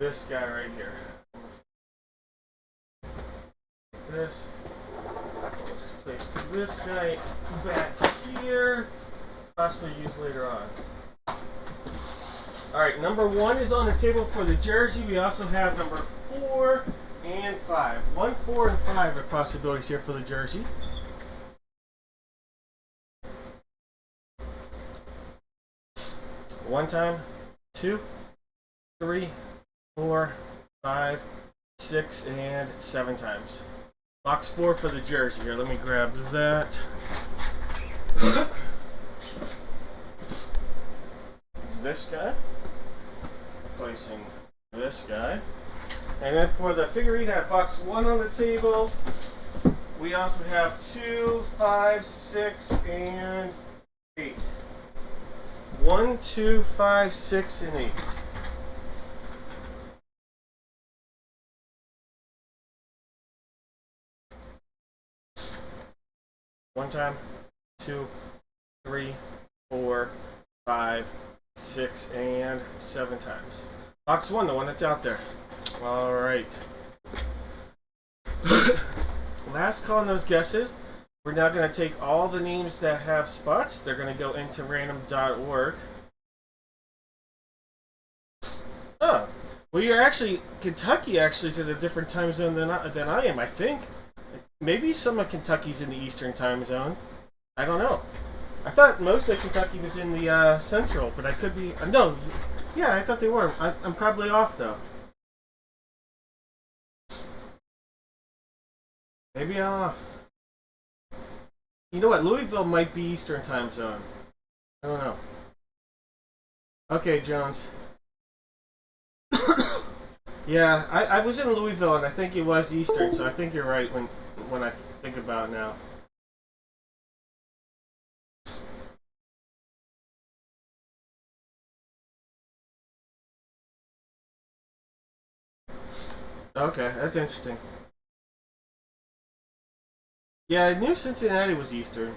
this guy right here. this. We'll just place this guy back here. Possibly use later on. Alright, number 1 is on the table for the jersey. We also have number 4 and 5. 1, 4, and 5 are possibilities here for the jersey. One time, 2, 3, 4, 5, 6, and 7 times. Box 4 for the jersey. Here, let me grab that. This guy. Placing this guy. And then for the figurine at box 1 on the table, we also have 2, 5, 6, and 8. 1, 2, 5, 6, and 8. One time, 2, 3, 4, 5, 6, and 7 times. Box 1, the one that's out there. Alright. Last call on those guesses. We're now going to take all the names that have spots. They're going to go into random.org. Oh. Well, you're actually... Kentucky actually is in a different time zone than I am, I think. Maybe some of Kentucky's in the Eastern time zone. I don't know. I thought most of Kentucky was in the Central, but I could be... no. Yeah, I thought they were. I'm probably off, though. Maybe I'm off. You know what? Louisville might be Eastern time zone. I don't know. Okay, Jones. Yeah, I was in Louisville, and I think it was Eastern, so I think you're right when I think about it now. Okay, that's interesting. Yeah, I knew Cincinnati was Eastern.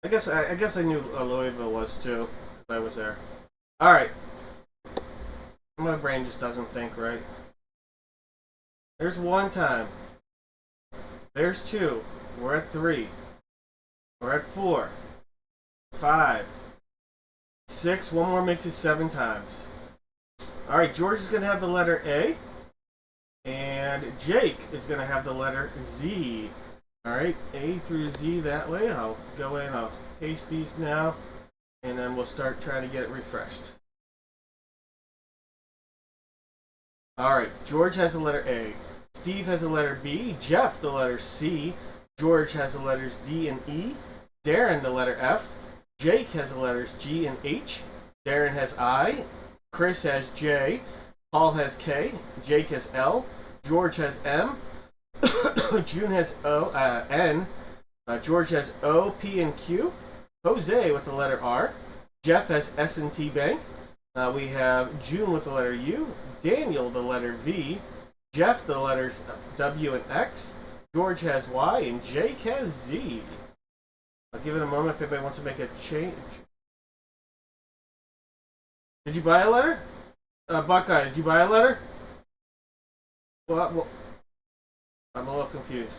I guess I knew Louisville was too, because I was there. All right. My brain just doesn't think right. There's 1 time. There's 2. We're at 3. We're at 4. 5. 6. One more makes it 7 times. All right, George is going to have the letter A. And Jake is going to have the letter Z. Alright, A through Z that way. I'll go in, I'll paste these now, and then we'll start trying to get it refreshed. Alright, George has the letter A. Steve has the letter B. Jeff the letter C. George has the letters D and E. Darren the letter F. Jake has the letters G and H. Darren has I. Chris has J. Paul has K. Jake has L. George has M. June has N. George has O, P, and Q. Jose with the letter R. Jeff has S and T Bank. We have June with the letter U. Daniel the letter V. Jeff the letters W and X. George has Y, and Jake has Z. I'll give it a moment if anybody wants to make a change. Did you buy a letter? Buckeye, did you buy a letter? Well, I'm a little confused.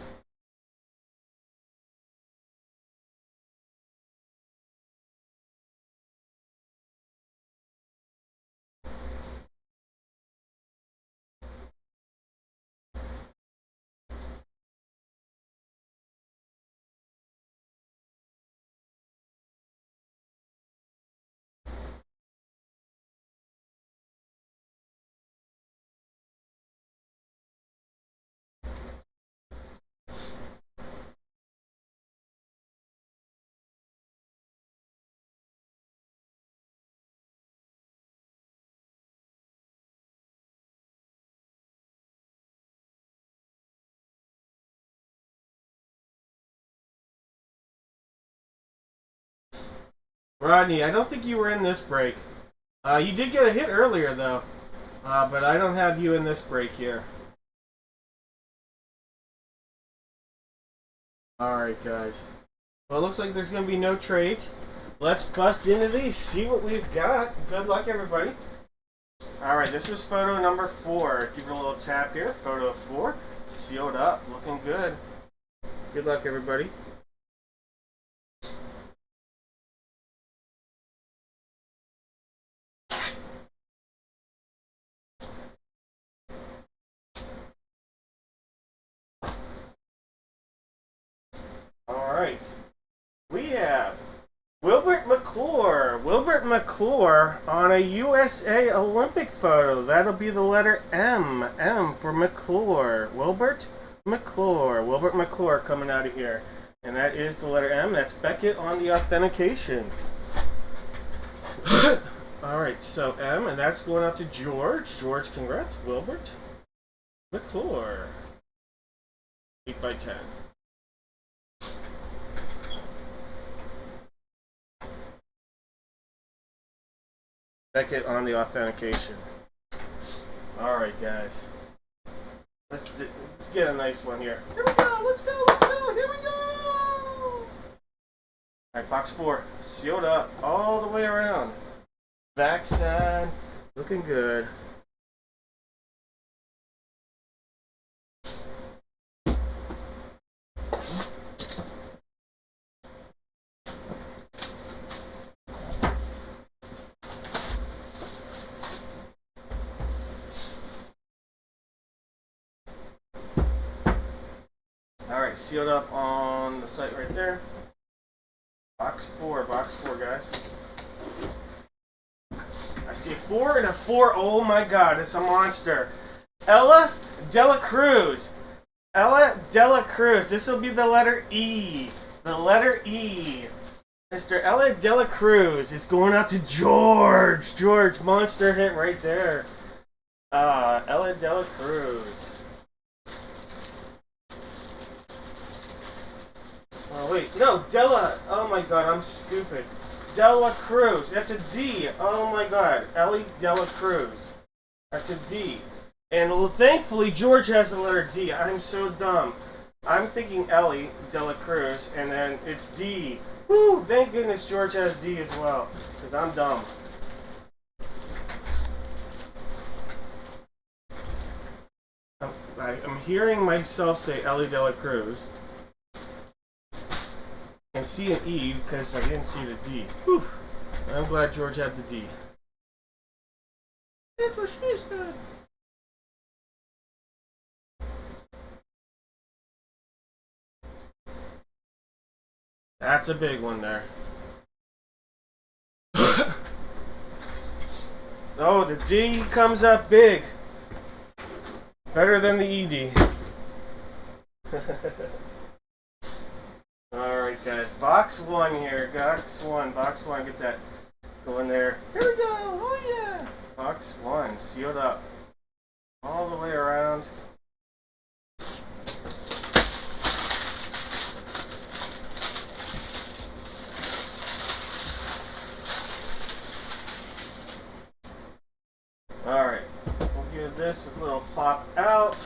Rodney, I don't think you were in this break. You did get a hit earlier, though. But I don't have you in this break here. Alright, guys. Well, it looks like there's going to be no trades. Let's bust into these, see what we've got. Good luck, everybody. Alright, this was photo number 4. Give it a little tap here. Photo 4. Sealed up. Looking good. Good luck, everybody. Alright. We have Wilbert McClure. Wilbert McClure on a USA Olympic photo. That'll be the letter M. M for McClure. Wilbert McClure. Wilbert McClure coming out of here. And that is the letter M. That's Beckett on the authentication. Alright, so M, and that's going out to George. George, congrats. Wilbert McClure. 8 by 10. Beckett on the authentication. Alright, guys. Let's get a nice one here. Here we go! Let's go! Let's go! Here we go! Alright, box 4. Sealed up all the way around. Backside. Looking good. Alright, sealed up on the site right there. Box 4, guys. I see a 4 and a 4. Oh my god, it's a monster. Ella Dela Cruz. Ella Dela Cruz. This will be the letter E. The letter E. Mr. Ella Dela Cruz is going out to George. George, monster hit right there. Ella Dela Cruz. Oh, wait. No, Della. Oh, my God. I'm stupid. Dela Cruz. That's a D. Oh, my God. Ellie Dela Cruz. That's a D. And thankfully, George has the letter D. I'm so dumb. I'm thinking Ellie Dela Cruz, and then it's D. Woo! Thank goodness George has D as well, because I'm dumb. I'm hearing myself say Ellie Dela Cruz. And see an E because I didn't see the D. Whew. I'm glad George had the D. That's what she said. That's a big one there. Oh, the D comes up big. Better than the ED. Alright guys, box 1 here. Box 1, get that going there. Here we go, oh yeah! Box 1, sealed up. All the way around. Alright, we'll give this a little pop out.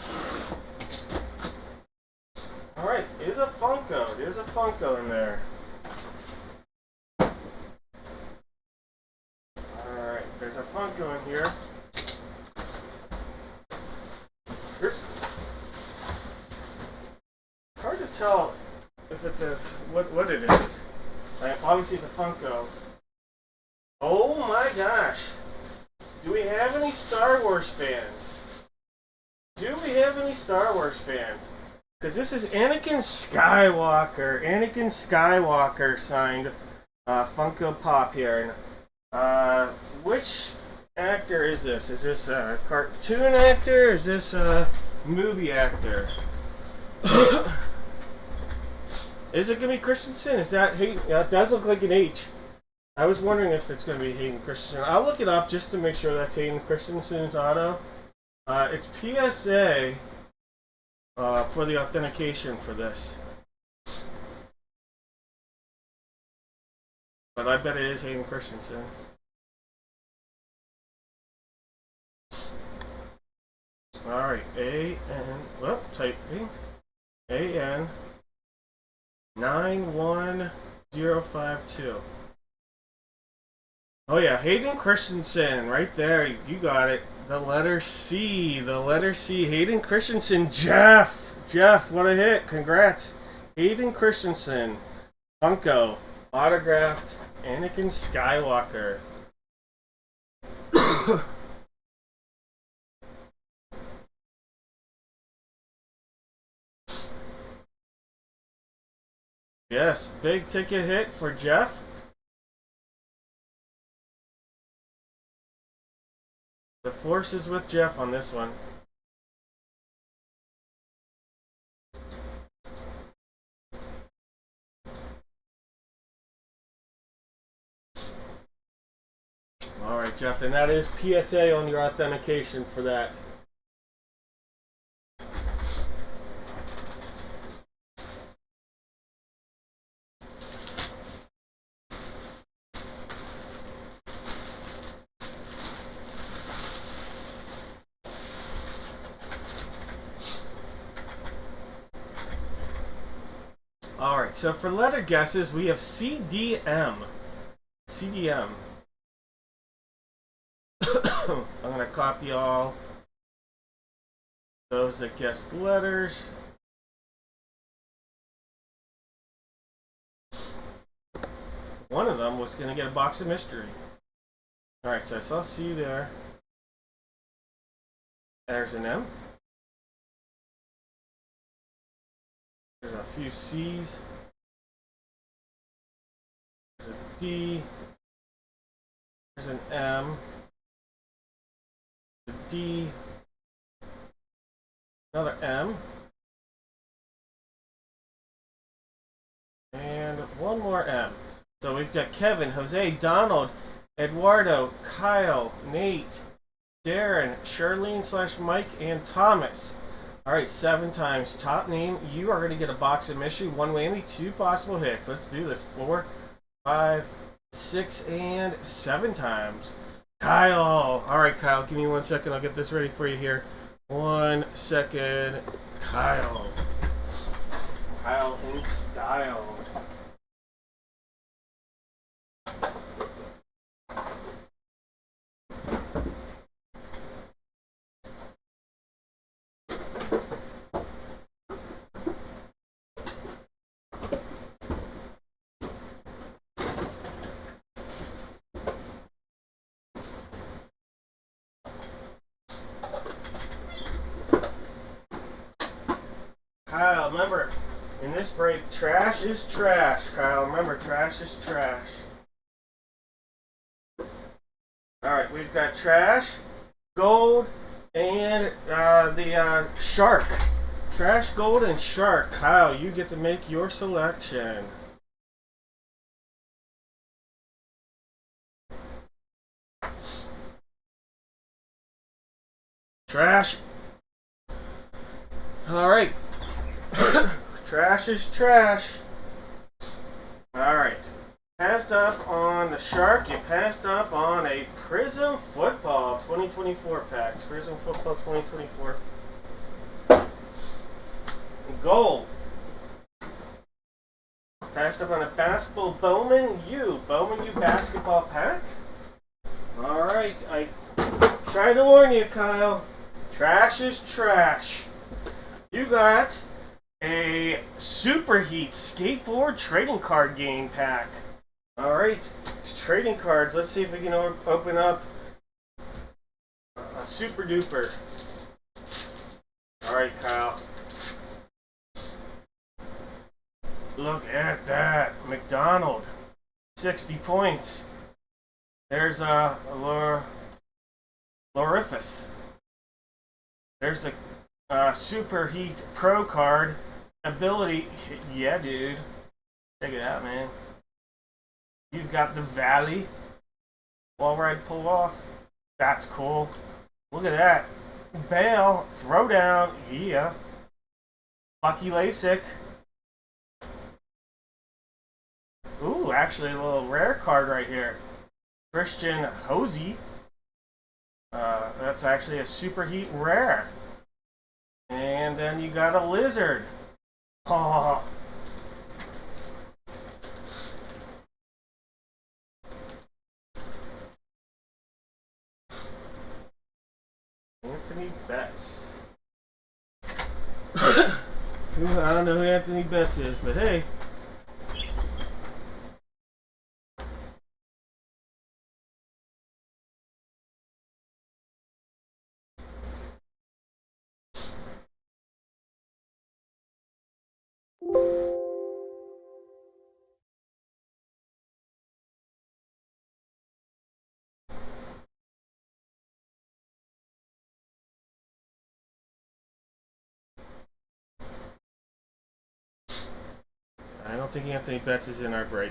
Alright, there's a Funko. There's a Funko in there. Alright, there's a Funko in here. It's hard to tell if it's a what it is. Obviously it's a Funko. Oh my gosh. Do we have any Star Wars fans? Do we have any Star Wars fans? Because this is Anakin Skywalker. Anakin Skywalker signed Funko Pop here. Which actor is this? Is this a cartoon actor? Is this a movie actor? Is it going to be Christensen? Is that Hayden? That does look like an H. I was wondering if it's going to be Hayden Christensen. I'll look it up just to make sure that's Hayden Christensen's auto. It's PSA for the authentication for this. But I bet it is Hayden Christensen. Alright, typing AN 91052. Oh yeah, Hayden Christensen, right there. You got it. The letter C. The letter C. Hayden Christensen. Jeff. Jeff, what a hit. Congrats. Hayden Christensen. Funko. Autographed Anakin Skywalker. Yes, big ticket hit for Jeff. The force is with Jeff on this one. Alright, Jeff, and that is PSA on your authentication for that. Alright, so for letter guesses, we have CDM. CDM. I'm going to copy all those that guessed letters. One of them was going to get a box of mystery. Alright, so I saw C there. There's an M. There's a few C's. There's a D. There's an M. There's a D. Another M. And one more M. So we've got Kevin, Jose, Donald, Eduardo, Kyle, Nate, Darren, Charlene / Mike, and Thomas. Alright, 7 times. Top name. You are going to get a box of mystery. 1 whammy, 2 possible hits. Let's do this. 4, 5, 6, and 7 times. Kyle. Alright, Kyle. Give me 1 second. I'll get this ready for you here. 1 second. Kyle. Kyle in style. Kyle, remember, in this break, trash is trash. Kyle, remember, trash is trash. Alright, we've got trash, gold, and the shark. Trash, gold, and shark. Kyle, you get to make your selection. Trash. Alright. Trash is trash. Alright. Passed up on the shark. You passed up on a Prism Football 2024 pack. Prism Football 2024. Gold. Passed up on a Basketball Bowman U basketball pack. Alright. I tried to warn you, Kyle. Trash is trash. You got a Superheat Skateboard Trading Card Game pack. Alright, trading cards. Let's see if we can open up a Super Duper. Alright, Kyle. Look at that. McDonald. 60 points. There's a Lorifus. There's the Superheat Pro card ability. Yeah, dude. Check it out, man. You've got the Valley. Wall ride pull off. That's cool. Look at that. Bale. Throwdown. Yeah. Lucky LASIK. Ooh, actually a little rare card right here. Christian Hosey. That's actually a Superheat rare. And then you got a Lizard. Oh. I don't know who Anthony Betts is, but hey. I don't think Anthony Betts is in our break.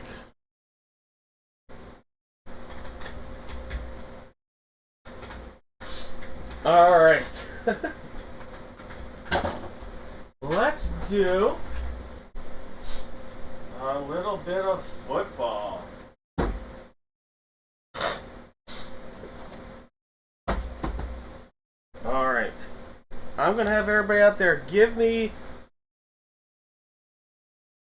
All right. Let's do a little bit of football. All right. I'm going to have everybody out there give me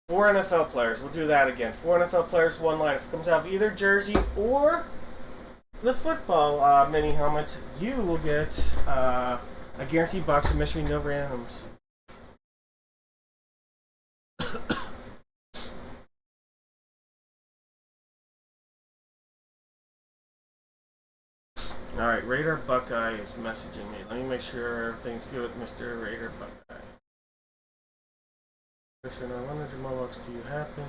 4 NFL players. We'll do that again. 4 NFL players, 1 line. If it comes out of either jersey or the football mini helmet, you will get a guaranteed box of mystery no randoms. Alright, Raider Buckeye is messaging me. Let me make sure everything's good with Mr. Raider Buckeye. Question on 100 Mohawks, do you happen?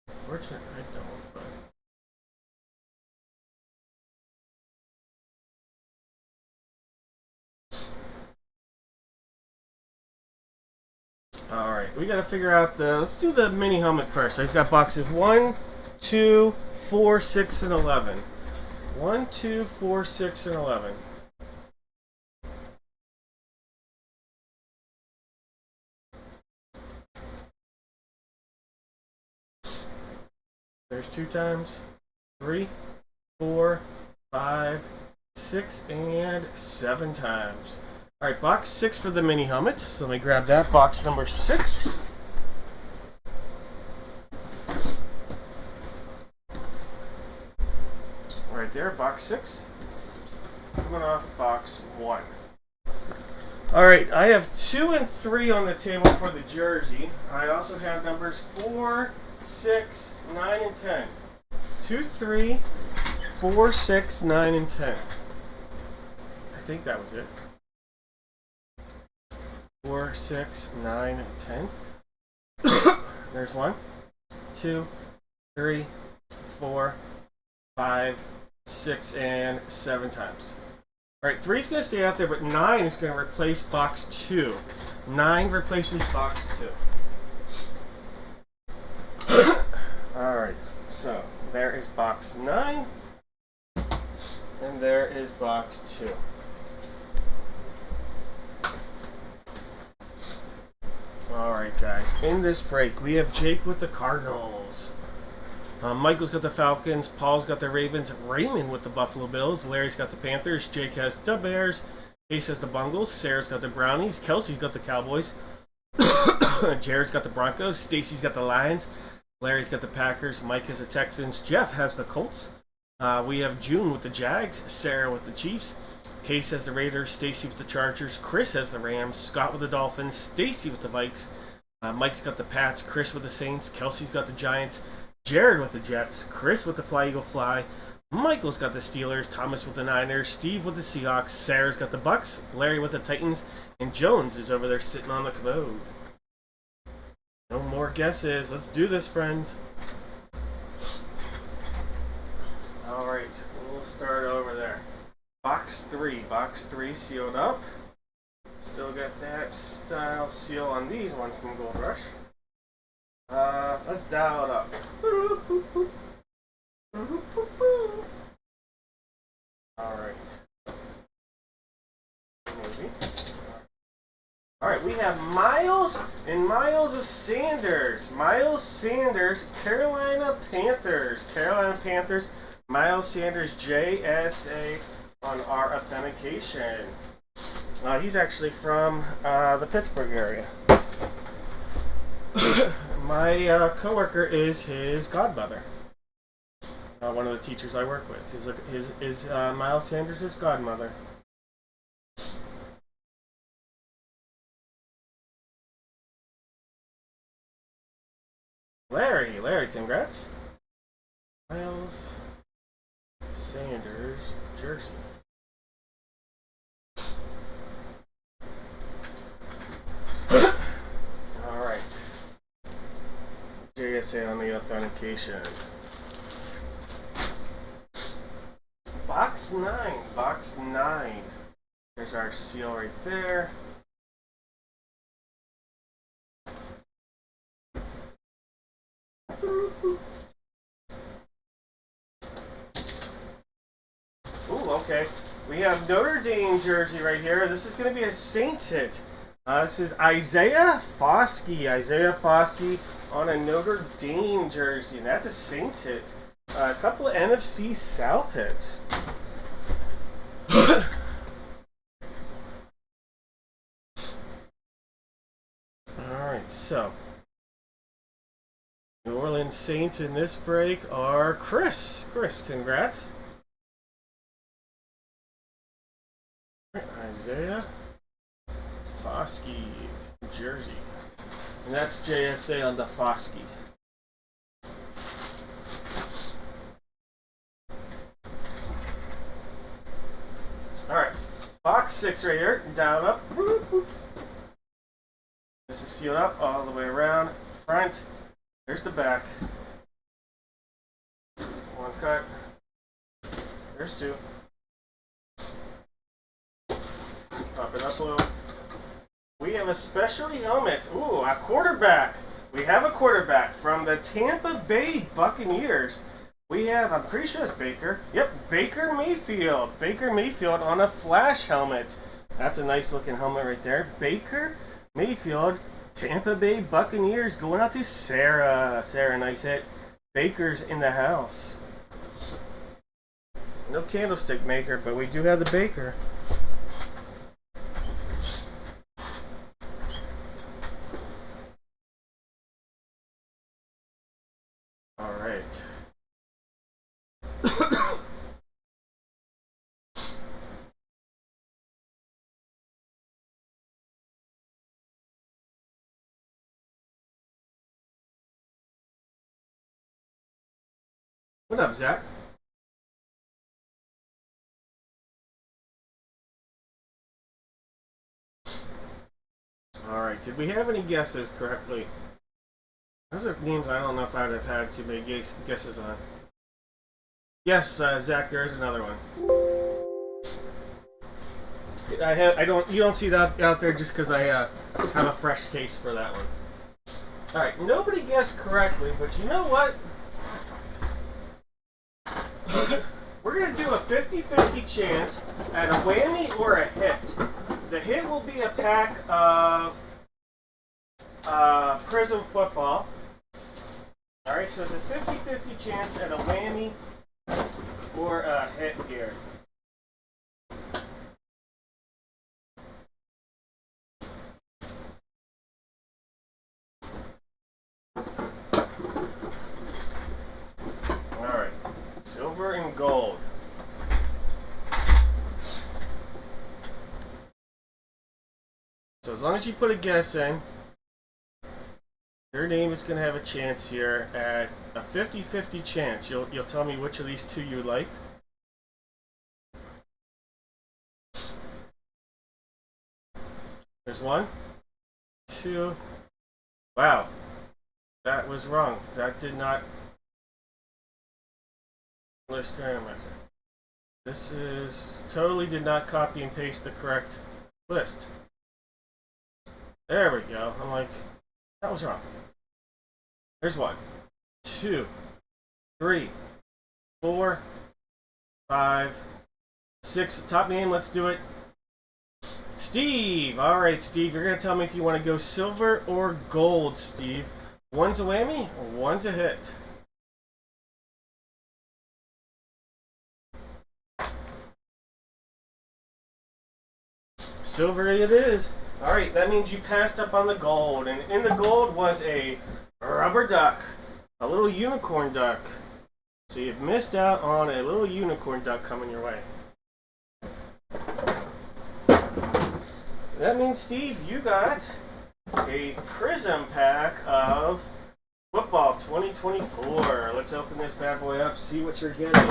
Unfortunately, I don't, but... Alright, we gotta figure out the... Let's do the mini helmet first. I've got boxes 1, 2, 4, 6, and 11. 1, 2, 4, 6, and 11. There's 2 times. 3, 4, 5, 6, and 7 times. Alright, box 6 for the mini helmet. So let me grab that. Box number 6. Right there, box 6. Coming off box 1. Alright, I have 2 and 3 on the table for the jersey. I also have numbers 4, 6, 9, and 10. 2, 3, 4, 6, 9, and 10. I think that was it. 4, 6, 9, and 10. There's 1, 2, 3, 4, 5, 6, and 7 times. Alright, 3 is going to stay out there, but 9 is going to replace box 2. 9 replaces box 2. Alright, so there is box 9, and there is box 2. Alright guys, in this break we have Jake with the Cardinals. Michael's got the Falcons, Paul's got the Ravens, Raymond with the Buffalo Bills, Larry's got the Panthers, Jake has the Bears, Ace has the Bungles, Sarah's got the Brownies, Kelsey's got the Cowboys, Jared's got the Broncos, Stacy's got the Lions, Larry's got the Packers, Mike has the Texans, Jeff has the Colts, we have June with the Jags, Sarah with the Chiefs, Case has the Raiders, Stacy with the Chargers, Chris has the Rams, Scott with the Dolphins, Stacy with the Vikes, Mike's got the Pats, Chris with the Saints, Kelsey's got the Giants, Jared with the Jets, Chris with the Fly Eagle Fly, Michael's got the Steelers, Thomas with the Niners, Steve with the Seahawks, Sarah's got the Bucks, Larry with the Titans, and Jones is over there sitting on the commode. No more guesses. Let's do this, friends. Alright, we'll start over there. Box 3 sealed up. Still got that style seal on these ones from Gold Rush. Let's dial it up. Alright. Maybe. Alright, we have Miles and Miles of Sanders. Miles Sanders, Carolina Panthers. Carolina Panthers, Miles Sanders, JSA on our authentication. He's actually from the Pittsburgh area. My coworker is his godmother. one of the teachers I work with. Is Miles Sanders' godmother. Larry, congrats. Miles Sanders jersey. Alright. JSA on the authentication. Box 9. There's our seal right there. Ooh, okay. We have Notre Dame jersey right here. This is going to be a Saints hit. This is Isaiah Foskey. Isaiah Foskey on a Notre Dame jersey. And that's a Saints hit. A couple of NFC South hits. Alright, so New Orleans Saints in this break are Chris. Chris, congrats. Isaiah Foskey jersey. And that's JSA on the Foskey. Alright, box 6 right here. Down, up. This is sealed up all the way around. Front. There's the back. One cut. There's two. Pop it up a little. We have a specialty helmet. Ooh, a quarterback. We have a quarterback from the Tampa Bay Buccaneers. We have, I'm pretty sure it's Baker. Yep, Baker Mayfield. Baker Mayfield on a flash helmet. That's a nice looking helmet right there. Baker Mayfield, Tampa Bay Buccaneers, going out to Sarah. Sarah, nice hit. Baker's in the house. No candlestick maker, but we do have the Baker. Alright. What up, Zach? Alright, did we have any guesses correctly? Those are names I don't know if I'd have had too many guesses on. Yes, Zach, there is another one. You don't see that out there just because I have a fresh case for that one. Alright, nobody guessed correctly, but you know what? We're going to do a 50-50 chance at a whammy or a hit. The hit will be a pack of Prism football. Alright, so it's a 50-50 chance at a whammy or a hit here. Alright, silver and gold. So as long as you put a guess in, your name is going to have a chance here at a 50-50 chance. You'll tell me which of these two you like. There's one, two. Wow, that was wrong. That did not list randomizer. This is totally did not copy and paste the correct list. There we go. I'm like, that was wrong. There's 1, 2, 3, 4, 5, 6. Top name, let's do it. Steve! Alright, Steve, you're going to tell me if you want to go silver or gold, Steve. One's a whammy, one's a hit. Silver it is. Alright, that means you passed up on the gold. And in the gold was a rubber duck. A little unicorn duck. So you've missed out on a little unicorn duck coming your way. That means, Steve, you got a Prism pack of Football 2024. Let's open this bad boy up, see what you're getting.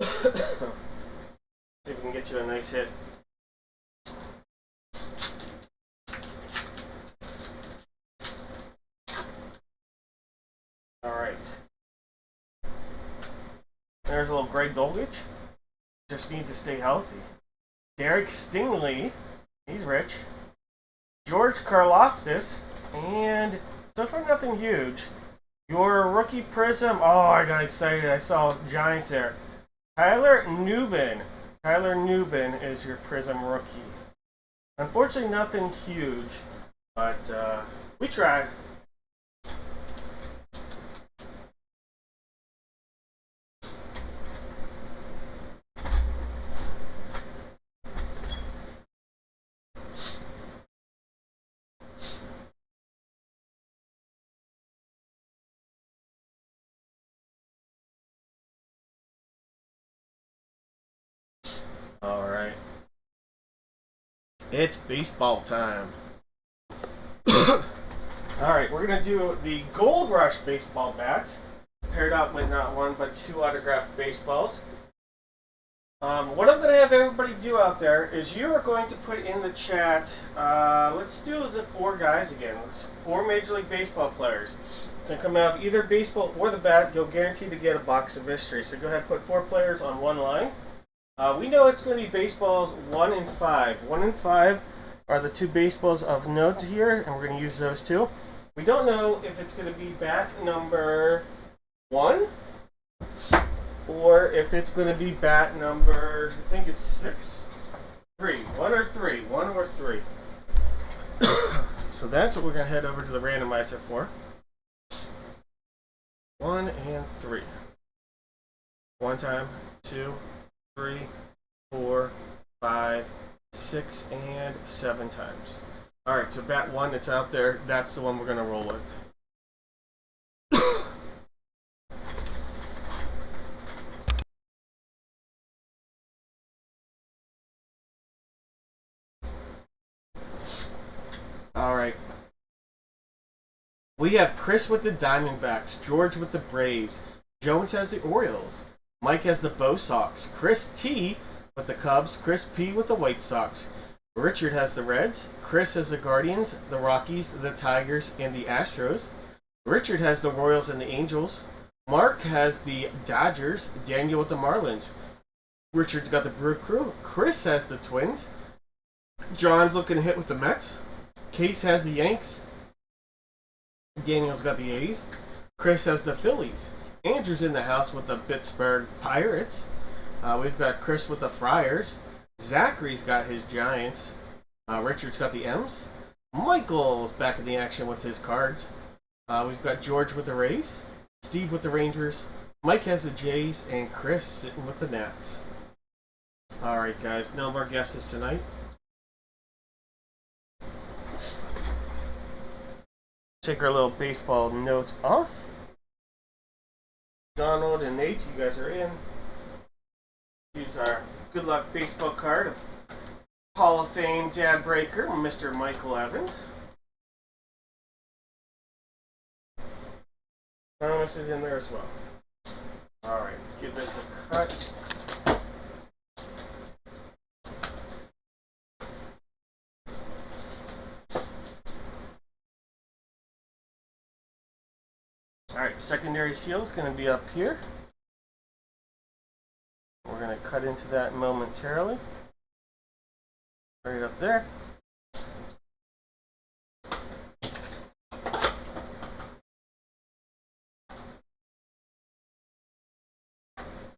See if we can get you a nice hit. Alright. There's a little Greg Dulwich. Just needs to stay healthy. Derek Stingley. He's rich. George Karlaftis. And so far nothing huge. Your rookie Prism. Oh, I got excited. I saw Giants there. Tyler Nubin. Tyler Nubin is your Prism rookie. Unfortunately, nothing huge. But we tried. Alright. It's baseball time. Alright, we're going to do the Gold Rush baseball bat. Paired up with not one, but two autographed baseballs. What I'm going to have everybody do out there is you are going to put in the chat, let's do the four guys again. It's 4 Major League Baseball players. Can come out of either baseball or the bat. You'll guarantee to get a box of history. So go ahead and put 4 players on one line. We know it's going to be baseballs 1 and 5. 1 and 5 are the 2 baseballs of note here, and we're going to use those 2. We don't know if it's going to be bat number 1 or if it's going to be bat number, I think it's 6, 3, 1 or 3, 1 or 3. So that's what we're going to head over to the randomizer for. 1 and 3. 1 time, 2, 3, 4, 5, 6, and 7 times. Alright, so bat 1 that's out there, that's the one we're going to roll with. Alright. We have Chris with the Diamondbacks, George with the Braves, Jones has the Orioles, Mike has the Bo Sox, Chris T with the Cubs, Chris P with the White Sox, Richard has the Reds, Chris has the Guardians, the Rockies, the Tigers, and the Astros, Richard has the Royals and the Angels, Mark has the Dodgers, Daniel with the Marlins, Richard's got the Brew Crew, Chris has the Twins, John's looking to hit with the Mets, Case has the Yanks, Daniel's got the A's, Chris has the Phillies, Andrew's in the house with the Pittsburgh Pirates. We've got Chris with the Friars. Zachary's got his Giants. Richard's got the M's. Michael's back in the action with his Cards. We've got George with the Rays. Steve with the Rangers. Mike has the Jays. And Chris sitting with the Nats. Alright guys, no more guesses tonight. Take our little baseball note off. Donald and Nate, you guys are in. Here's our good luck baseball card of Hall of Fame Dad Breaker, Mr. Michael Evans. Thomas is in there as well. Alright, let's give this a cut. Alright, secondary seal is going to be up here. We're going to cut into that momentarily. Right up there.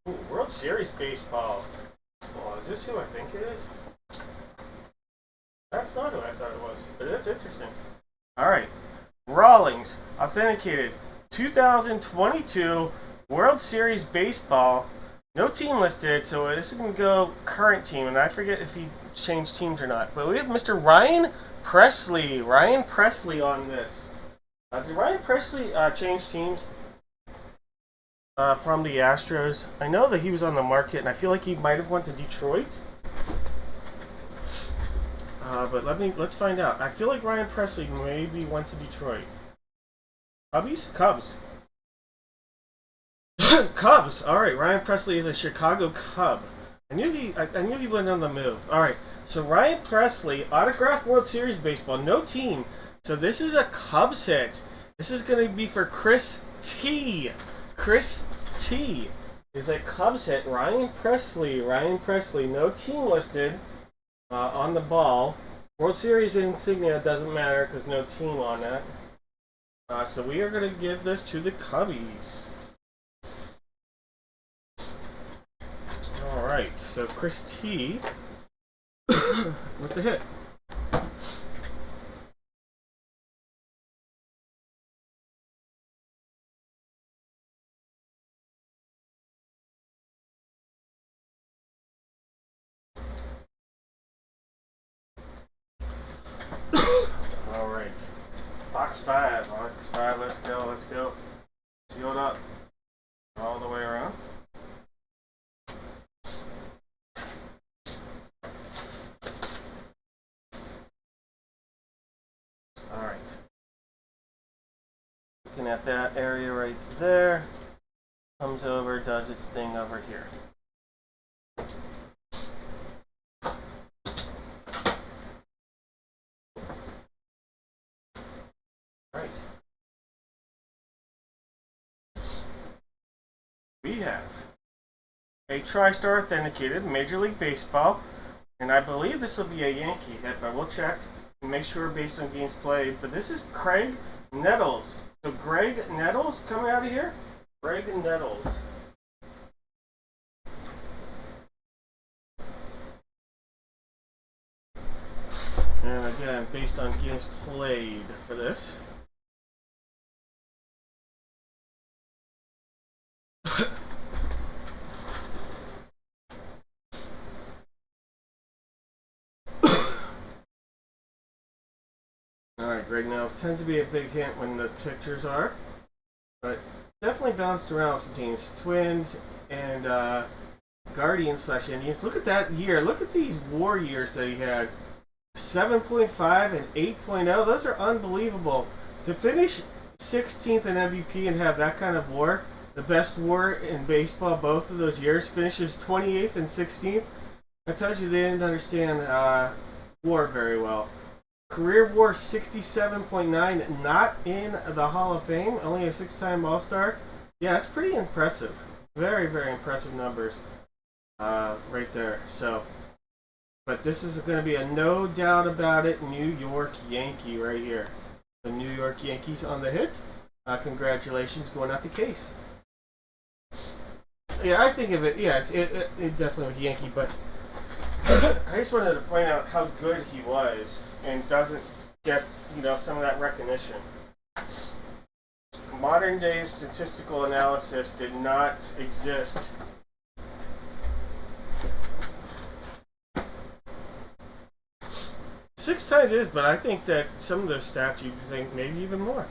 Ooh, World Series baseball. Well, is this who I think it is? That's not who I thought it was, but that's interesting. Alright, Rawlings, authenticated. 2022 World Series baseball. No team listed, so this is going to go current team, and I forget if he changed teams or not. But we have Mr. Ryan Presley. Ryan Presley on this. Did Ryan Presley change teams? from the Astros. I know that he was on the market, and I feel like he might have went to Detroit. But let's find out. I feel like Ryan Presley maybe went to Detroit. Cubs. Cubs. All right, Ryan Presley is a Chicago Cub. I knew he went on the move. All right, so Ryan Presley, autographed World Series baseball, no team. So this is a Cubs hit. This is going to be for Chris T. Chris T is a Cubs hit. Ryan Presley, no team listed on the ball. World Series insignia doesn't matter because no team on that. So we are going to give this to the Cubbies. Alright, so Chris T with the hit. Alright. Box 5, let's go. Sealed up all the way around. Alright. Looking at that area right there. Comes over, does its thing over here. Right. We have a TriStar authenticated Major League Baseball, and I believe this will be a Yankee hit, but we'll check and make sure based on games played. But this is Craig Nettles. So Greg Nettles coming out of here? Greg Nettles. And again, based on games played for this. Alright, Greg Nettles tends to be a big hint when the pictures are. But definitely bounced around with some teams. Twins and Guardians / Indians. Look at that year. Look at these war years that he had. 7.5 and 8.0. Those are unbelievable. To finish 16th in MVP and have that kind of war, the best war in baseball both of those years, finishes 28th and 16th. That tells you they didn't understand war very well. Career WAR 67.9, not in the Hall of Fame, only a 6-time All-Star. Yeah, that's pretty impressive. Very, very impressive numbers right there. So, but this is going to be a no doubt about it New York Yankee right here. The New York Yankees on the hit. Congratulations going out to Case. Yeah, I think of it. Yeah, it definitely was Yankee, but I just wanted to point out how good he was and doesn't get, some of that recognition. Modern day statistical analysis did not exist. Six times is, but I think that some of those stats you think maybe even more.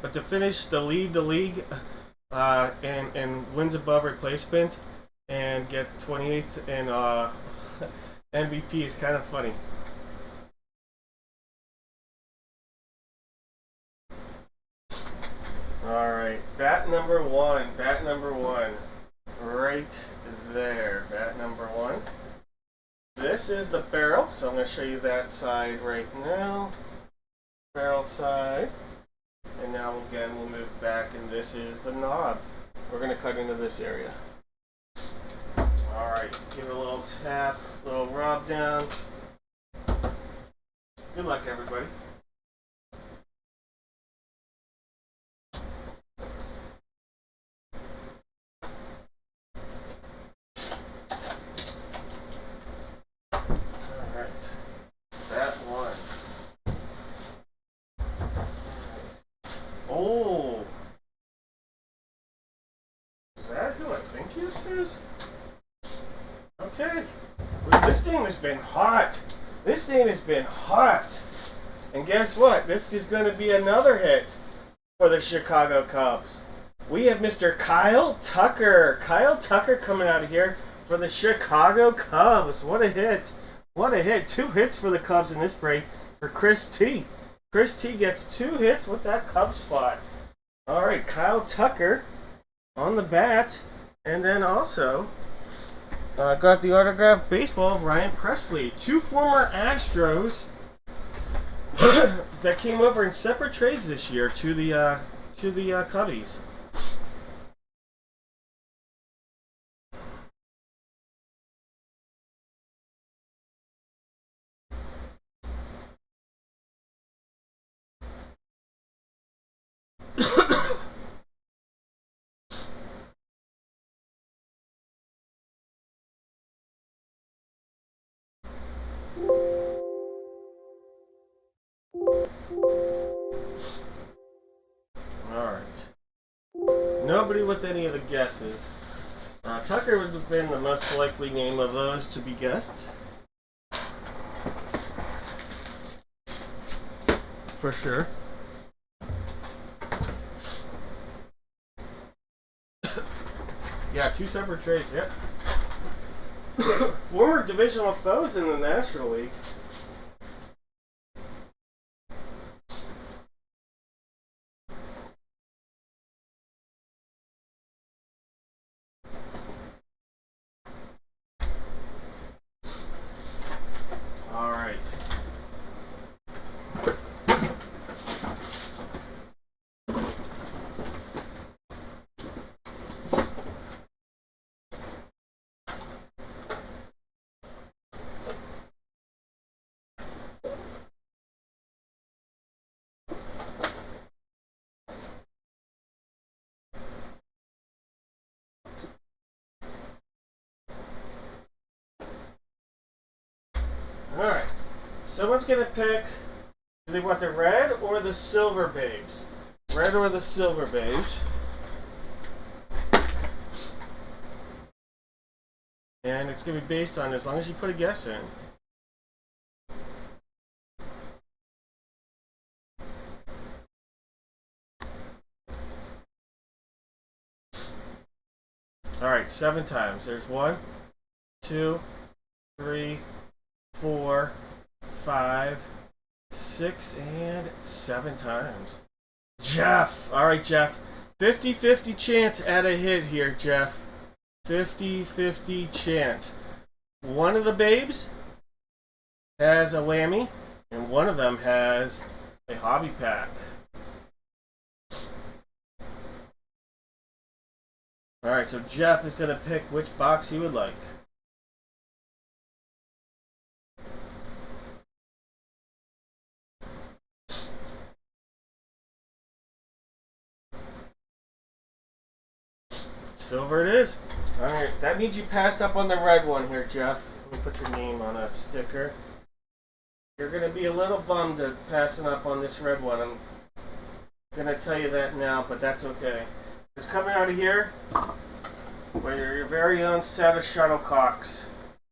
But to finish lead the league and wins above replacement and get 28th in MVP is kind of funny. Alright, bat number one. Right there, bat number 1. This is the barrel, so I'm going to show you that side right now. Barrel side. And now again we'll move back and this is the knob. We're going to cut into this area. Alright, give it a little tap, a little rub down. Good luck everybody. Alright, that one. Oh! Is that who I think this is? game has been hot. This game has been hot. And guess what? This is going to be another hit for the Chicago Cubs. We have Mr. Kyle Tucker. Kyle Tucker coming out of here for the Chicago Cubs. What a hit. What a hit. 2 hits for the Cubs in this break for Chris T. Chris T gets 2 hits with that Cub spot. All right, Kyle Tucker on the bat. And then also got the autographed baseball of Ryan Presley. 2 former Astros that came over in separate trades this year to the Cubbies. Alright. Nobody with any of the guesses. Tucker would have been the most likely name of those to be guessed. For sure. Yeah, 2 separate trades, yep. Former divisional foes in the National League. Alright. Alright, someone's going to pick, do they want the red or the silver babes? Red or the silver babes. And it's going to be based on as long as you put a guess in. Alright, 7 times. There's 1, 2, 3, 4, 5, 6, and 7 times. Jeff! Alright, Jeff. 50-50 chance at a hit here, Jeff. 50-50 chance. One of the babes has a whammy, and one of them has a hobby pack. Alright, so Jeff is going to pick which box he would like. Silver it is. Alright, that means you passed up on the red one here, Jeff. Let me put your name on a sticker. You're going to be a little bummed at passing up on this red one. I'm going to tell you that now, but that's okay. It's coming out of here with your very own set of shuttlecocks.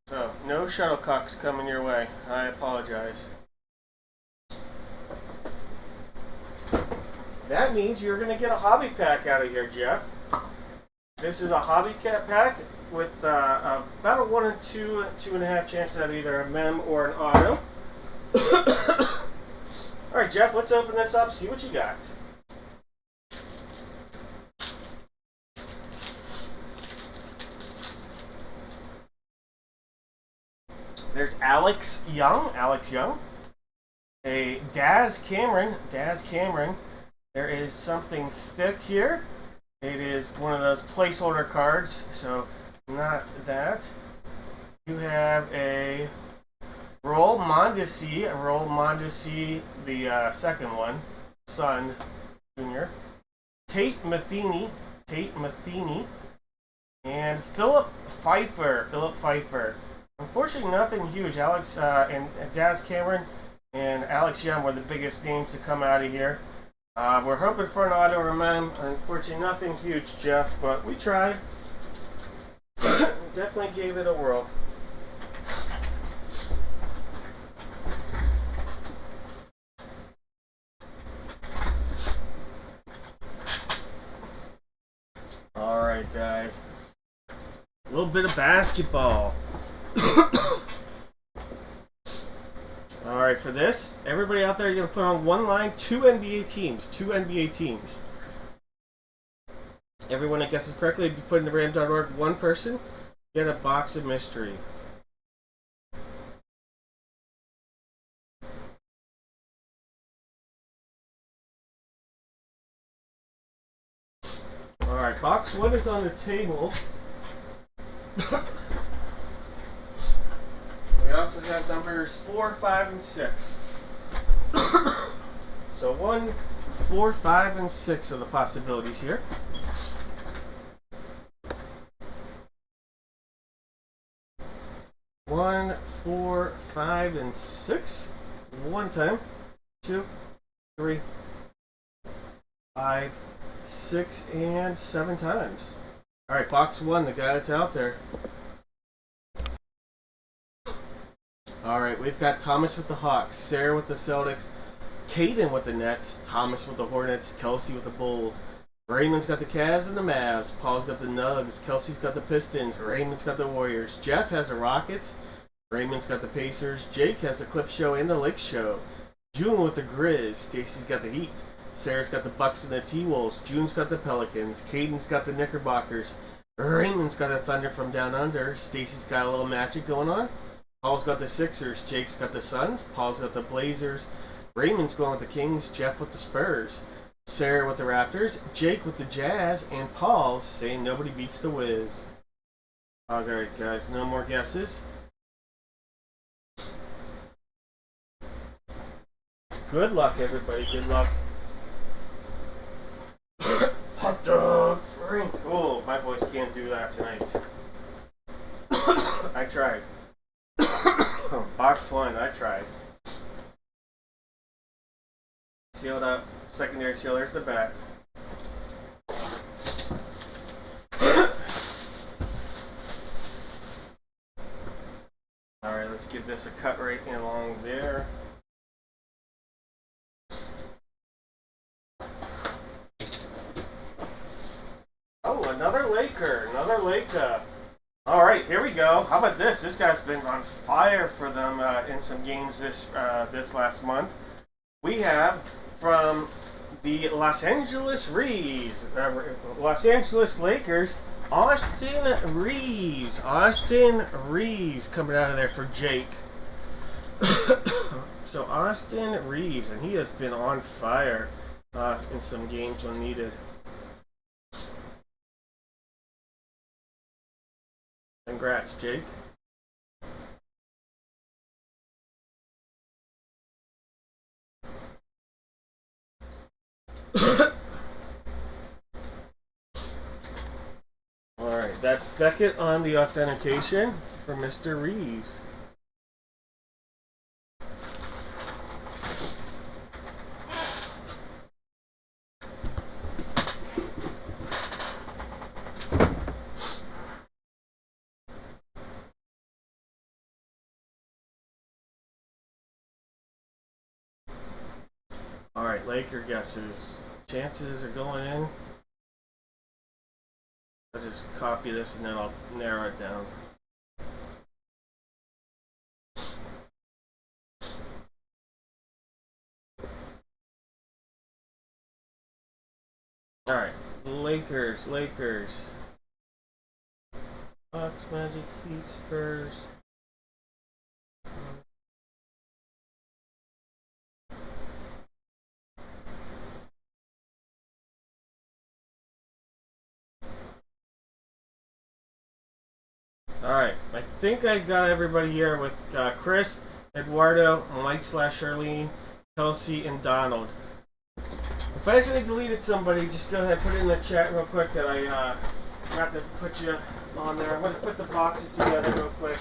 So, no shuttlecocks coming your way. I apologize. That means you're going to get a hobby pack out of here, Jeff. This is a hobby cat pack with about a 1 and 2, 2.5 chance at either a mem or an auto. Alright, Jeff, let's open this up, see what you got. There's Alex Young, a Daz Cameron. There is something thick here. It is one of those placeholder cards, so not that. You have a Roll Mondesi, the second one, Son Jr. Tate Matheny, and Philip Pfeiffer. Unfortunately, nothing huge. Alex and Daz Cameron and Alex Young were the biggest names to come out of here. We're hoping for an auto remem. Unfortunately, nothing huge, Jeff, but we tried. Definitely gave it a whirl. bit of basketball. Alright, for this, everybody out there, you're going to put on one line, two NBA teams. Two NBA teams. Everyone that guesses correctly, if you put in the random.org one person, get a box of mystery. Alright, box one is on the table. We also have numbers 4, 5, and 6. So 1, 4, 5, and 6 are the possibilities here. One, 4, 5, and 6. One time. 2, 3, 5, 6, and 7 times. Alright, box 1, the guy that's out there. Alright, we've got Thomas with the Hawks, Sarah with the Celtics, Caden with the Nets, Thomas with the Hornets, Kelsey with the Bulls. Raymond's got the Cavs and the Mavs, Paul's got the Nugs, Kelsey's got the Pistons, Raymond's got the Warriors, Jeff has the Rockets, Raymond's got the Pacers, Jake has the Clip Show and the Lake Show, June with the Grizz, Stacy's got the Heat, Sarah's got the Bucks and the T-Wolves, June's got the Pelicans, Caden's got the Knickerbockers, Raymond's got the Thunder from Down Under, Stacy's got a little magic going on, Paul's got the Sixers, Jake's got the Suns, Paul's got the Blazers, Raymond's going with the Kings, Jeff with the Spurs, Sarah with the Raptors, Jake with the Jazz, and Paul saying nobody beats the Wiz. Alright guys, no more guesses. Good luck everybody, good luck. Hot dog Frank. Oh, my voice can't do that tonight. I tried. Box 1, I tried. Sealed up, secondary seal, there's the back. Alright, let's give this a cut right along there. Oh, another Laker, another Laker. Alright, here we go. How about this? This guy's been on fire for them in some games this last month. We have from the Los Angeles Lakers, Austin Reeves. Austin Reeves coming out of there for Jake. So Austin Reeves, and he has been on fire in some games when needed. Congrats, Jake. Alright, that's Beckett on the authentication for Mr. Reeves. Alright, Laker guesses. Chances are going in. I'll just copy this and then I'll narrow it down. Alright, Lakers. Bucks, Magic, Heat, Spurs. Alright, I think I got everybody here with Chris, Eduardo, Mike / Charlene, Kelsey, and Donald. If I actually deleted somebody, just go ahead and put it in the chat real quick that I forgot to put you on there. I'm going to put the boxes together real quick.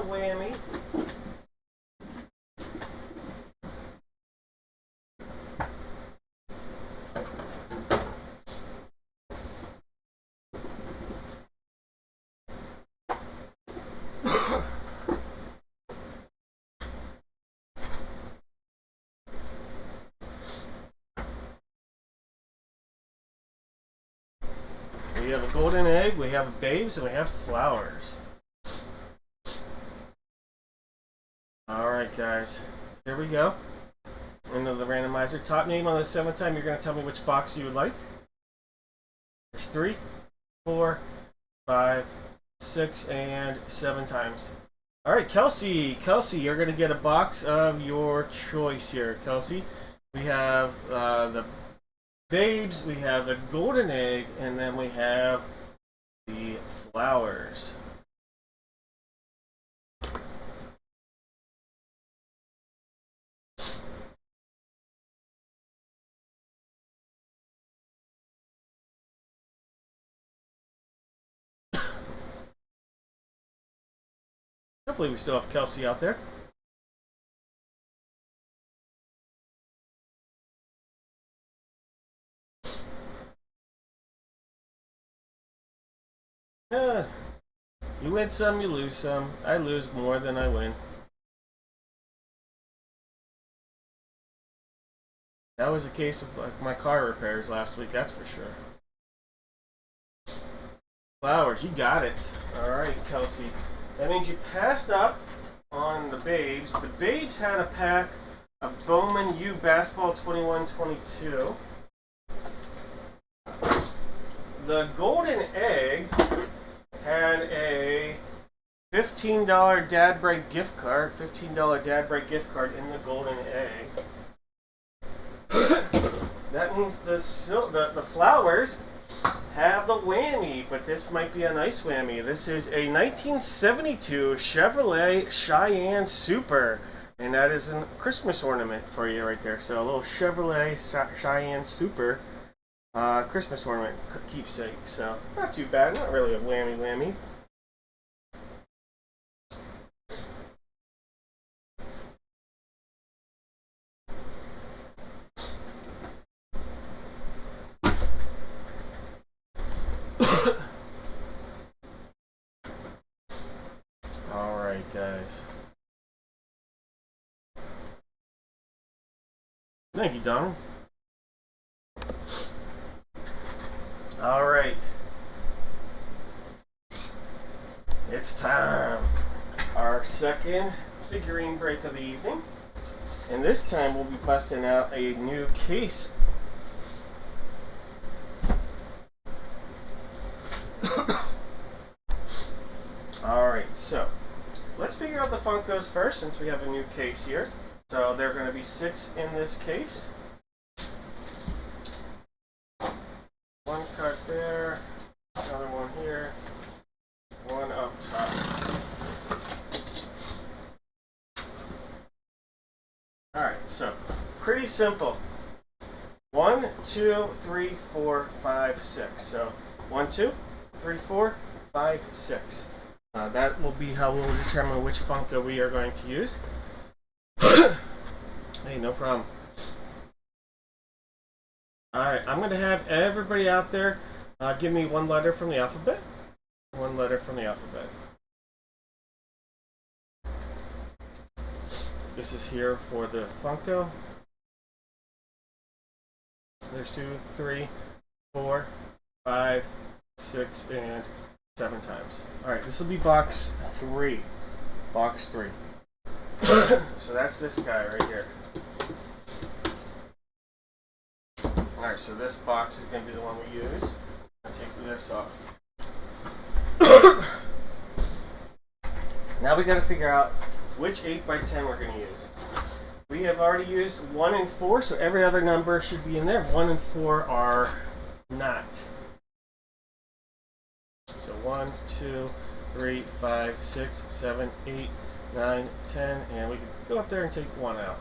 whammy. We have a golden egg, we have babes, and we have flowers. Alright guys, here we go. Into the randomizer. Top name on the 7th time, you're going to tell me which box you would like. There's 3, 4, 5, 6, and 7 times. Alright, Kelsey, you're going to get a box of your choice here, Kelsey. We have the babes, we have the golden egg, and then we have the flowers. Hopefully we still have Kelsey out there. You win some, you lose some. I lose more than I win. That was the case with my car repairs last week, that's for sure. Flowers, you got it. Alright, Kelsey. That means you passed up on the babes. The babes had a pack of Bowman U Basketball 21-22. The golden egg had a $15 Dad Break gift card. $15 Dad Break gift card in the golden egg. That means the flowers have the whammy, but this might be a nice whammy. This is a 1972 Chevrolet Cheyenne Super, and that is a Christmas ornament for you right there. So a little Chevrolet Cheyenne Super Christmas ornament keepsake. So not too bad, not really a whammy. Alright guys. Thank you, Donald. Alright. It's time. Our second figurine break of the evening. And this time we'll be busting out a new case. Alright, so let's figure out the Funkos first since we have a new case here. So there are going to be 6 in this case. One cut there, another one here, one up top. Alright, so pretty simple. 1, 2, 3, 4, 5, 6. So 1, 2, 3, 4, 5, 6. That will be how we'll determine which Funko we are going to use. Hey, no problem. Alright, I'm going to have everybody out there give me one letter from the alphabet. One letter from the alphabet. This is here for the Funko. So there's 2, 3, 4, 5, 6, and 7 times. Alright, this will be box 3. Box 3. So that's this guy right here. Alright, so this box is going to be the one we use. I'll take this off. Now we got to figure out which 8x10 we're going to use. We have already used 1 and 4, so every other number should be in there. 1 and 4 are not. So 1, 2, 3, 5, 6, 7, 8, 9, 10, and we can go up there and take 1 out.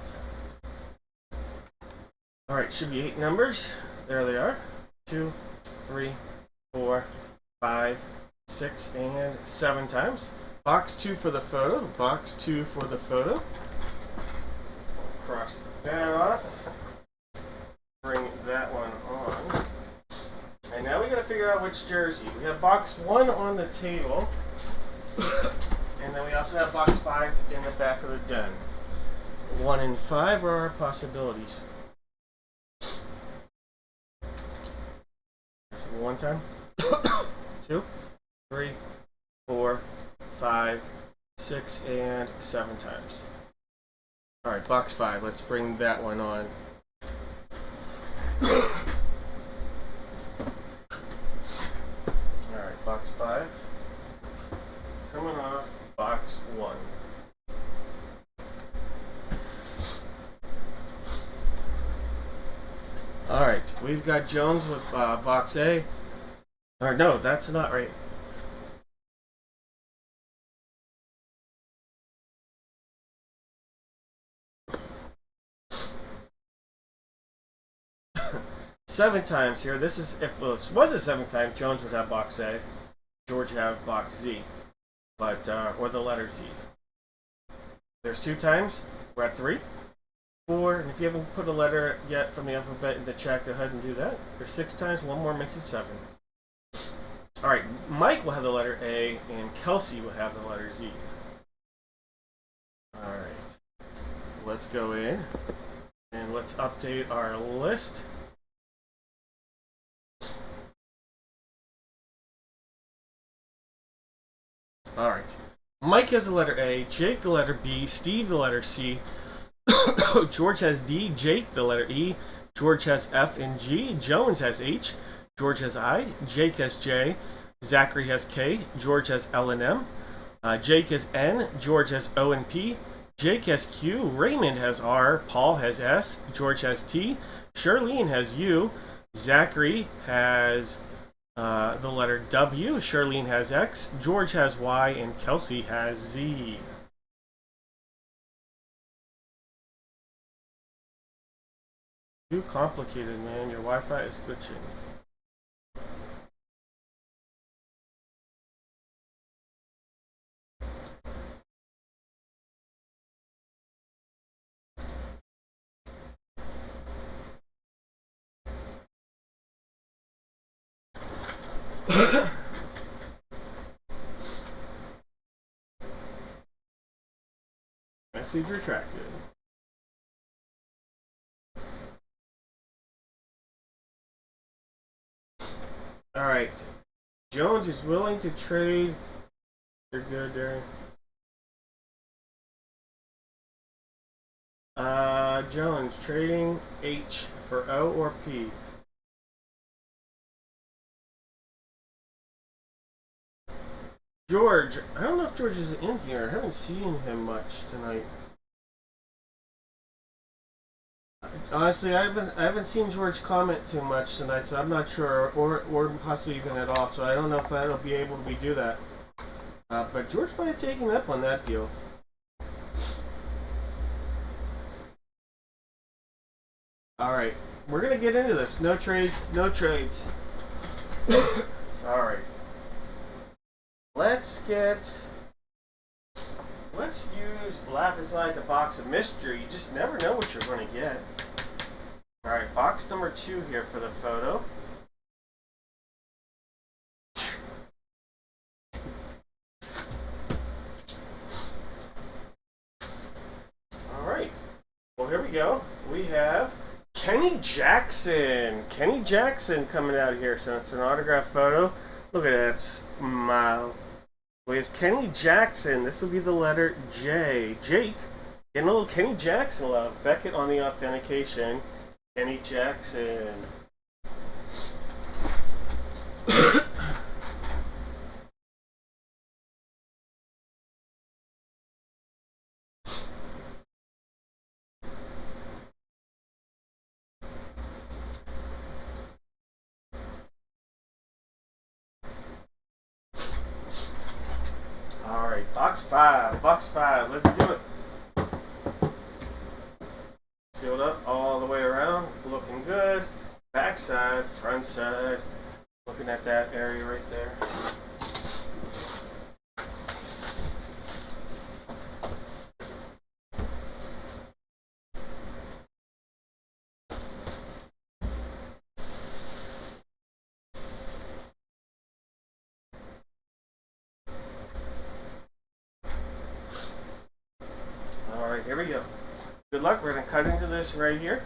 Alright, should be 8 numbers. There they are. 2, 3, 4, 5, 6, and 7 times. box 2 for the photo. Box 2 for the photo. Cross that off. Bring that one on. And now we got to figure out which jersey. We have box 1 on the table. And then we also have box 5 in the back of the den. 1 and 5 are our possibilities. One time. 2, 3, 4, 5, 6, and 7 times. Alright, box 5. Let's bring that one on. Alright, box 5. Coming off box 1. Alright, we've got Jones with box A. Or no, that's not right. Seven times here. This is, if this was a 7th time, Jones would have box A. George would have box Z. But, or the letter Z. There's 2 times. We're at 3. 4, and if you haven't put a letter yet from the alphabet in the chat, go ahead and do that. There's 6 times, 1 more makes it 7. Alright, Mike will have the letter A, and Kelsey will have the letter Z. Alright, let's go in, and let's update our list. Alright, Mike has the letter A, Jake the letter B, Steve the letter C, George has D, Jake the letter E, George has F and G, Jones has H, George has I, Jake has J, Zachary has K, George has L and M, Jake has N, George has O and P, Jake has Q, Raymond has R, Paul has S, George has T, Charlene has U, Zachary has the letter W, Charlene has X, George has Y, and Kelsey has Z. Too complicated, man. Your Wi-Fi is glitching. Message retracted. Alright. Jones is willing to trade. You're good, Darren. Jones trading H for O or P. George, I don't know if George is in here. I haven't seen him much tonight. Honestly, I haven't seen George comment too much tonight, so I'm not sure, or possibly even at all. So I don't know if I'll be able to do that. But George might have taken up on that deal. All right, we're gonna get into this. No trades, no trades. All right. Let's use Laugh is like a box of mystery. You just never know what you're going to get. Alright, box number 2 here for the photo. Alright, well here we go. We have Kenny Jackson. Kenny Jackson coming out here. So it's an autographed photo. Look at that smile. We have Kenny Jackson. This will be the letter J. Jake, getting a little Kenny Jackson love. Beckett on the authentication. Kenny Jackson. Alright, box 5. Box 5. Let's do it. Sealed up all the way around. Looking good. Back side, front side. Looking at that area right there. here we go. Good luck. We're going to cut into this right here.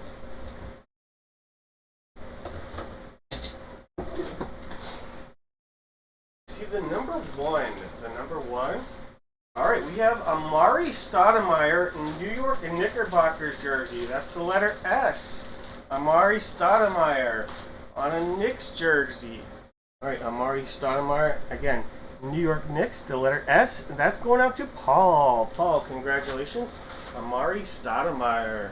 See the number one. The number one. All right, we have Amari Stoudemire, New York Knickerbockers jersey. That's the letter S. Amari Stoudemire on a Knicks jersey. All right, Amari Stoudemire again. New York Knicks, the letter S. And that's going out to Paul. Paul, congratulations. Amari Stoudemire.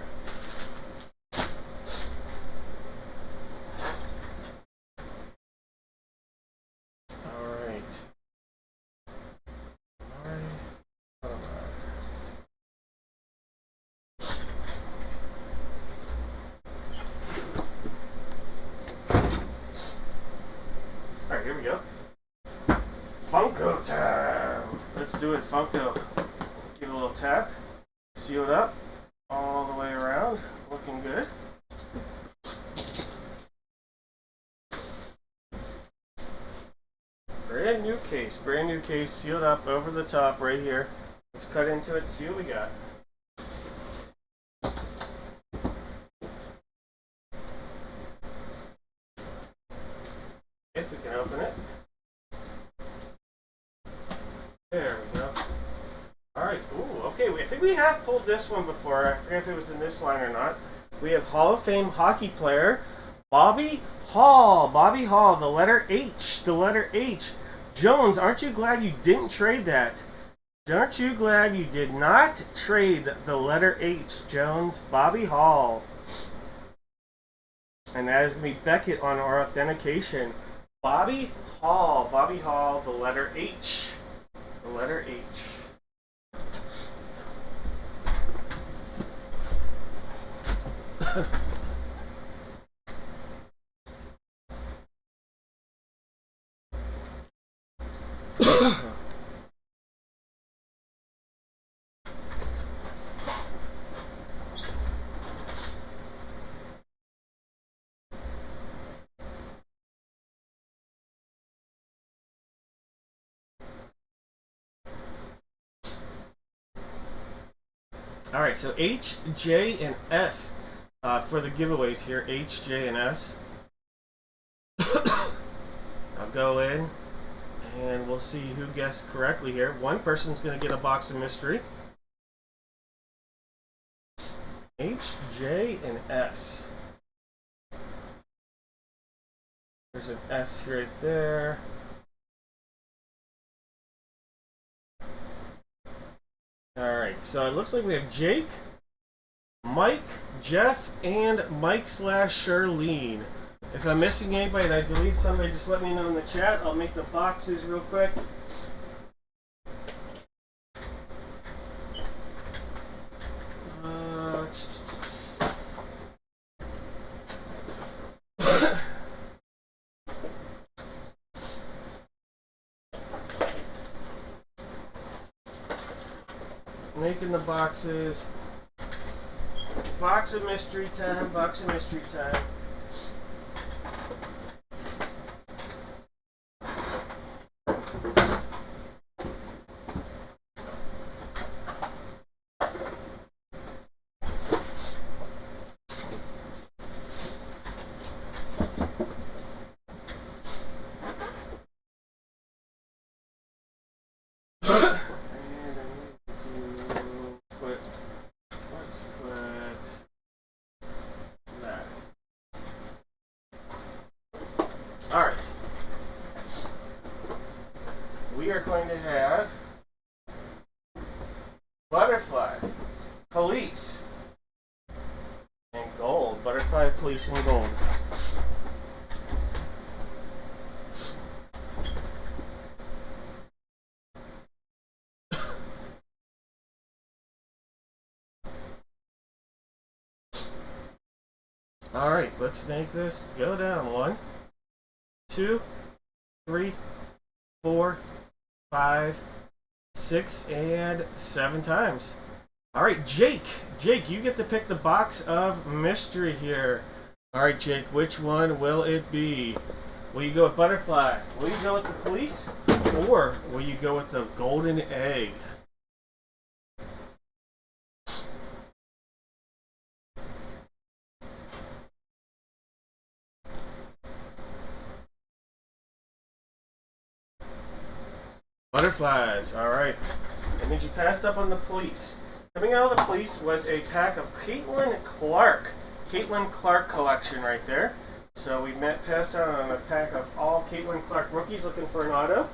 Alright, here we go. Funko time! Let's do it, Funko. Give it a little tap. Seal it up. All the way around. Looking good. Brand new case, sealed up over the top right here. Let's cut into it, see what we got. If we can open it. There we go. Alright, ooh, okay, I think we have pulled this one before. I forget if it was in this line or not. We have Hall of Fame hockey player, Bobby Hall. Bobby Hall, the letter H. The letter H. Jones, aren't you glad you didn't trade that? Aren't you glad you did not trade the letter H, Jones? Bobby Hall. And that is going to be Beckett on our authentication. Bobby Hall, the letter H. The letter H. Alright, so H, J, and S for the giveaways here. H, J, and S. I'll go in and we'll see who guessed correctly here. One person's going to get a box of mystery. H, J, and S. There's an S right there. Alright, so it looks like we have Jake, Mike, Jeff, and Mike/Charlene. If I'm missing anybody and I delete somebody, just let me know in the chat. I'll make the boxes real quick. Making the boxes. Box of mystery time, box of mystery time. Alright. We are going to have Butterfly, Police, and Gold. Butterfly, Police, and Gold. Alright, let's make this go down. 1, 2, 3, 4, 5, 6, and 7 times. Alright, Jake, you get to pick the box of mystery here. Alright, Jake, which one will it be? Will you go with Butterfly? Will you go with the Police? Or will you go with the Golden Egg? Butterflies. All right. And then you passed up on the police. Coming out of the police was a pack of Caitlin Clark. Caitlin Clark collection right there. So we passed out on a pack of all Caitlin Clark rookies looking for an auto.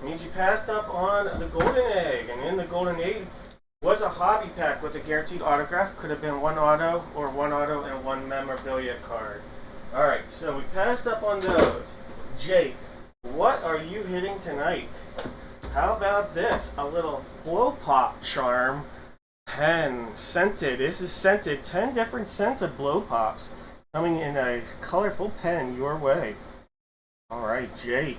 Means you passed up on the Golden Egg, and in the Golden Egg was a hobby pack with a guaranteed autograph. Could have been one auto or one auto and one memorabilia card. Alright, so we passed up on those. Jake, what are you hitting tonight? How about this? A little blow pop charm pen, scented. This is scented. 10 different scents of blow pops coming in a colorful pen your way. Alright, Jake.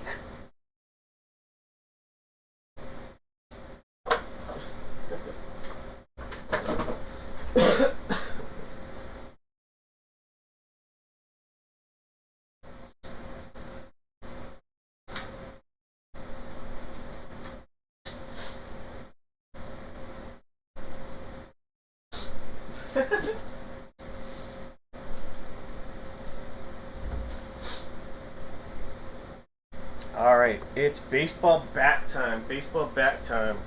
Alright, it's baseball bat time. Baseball bat time.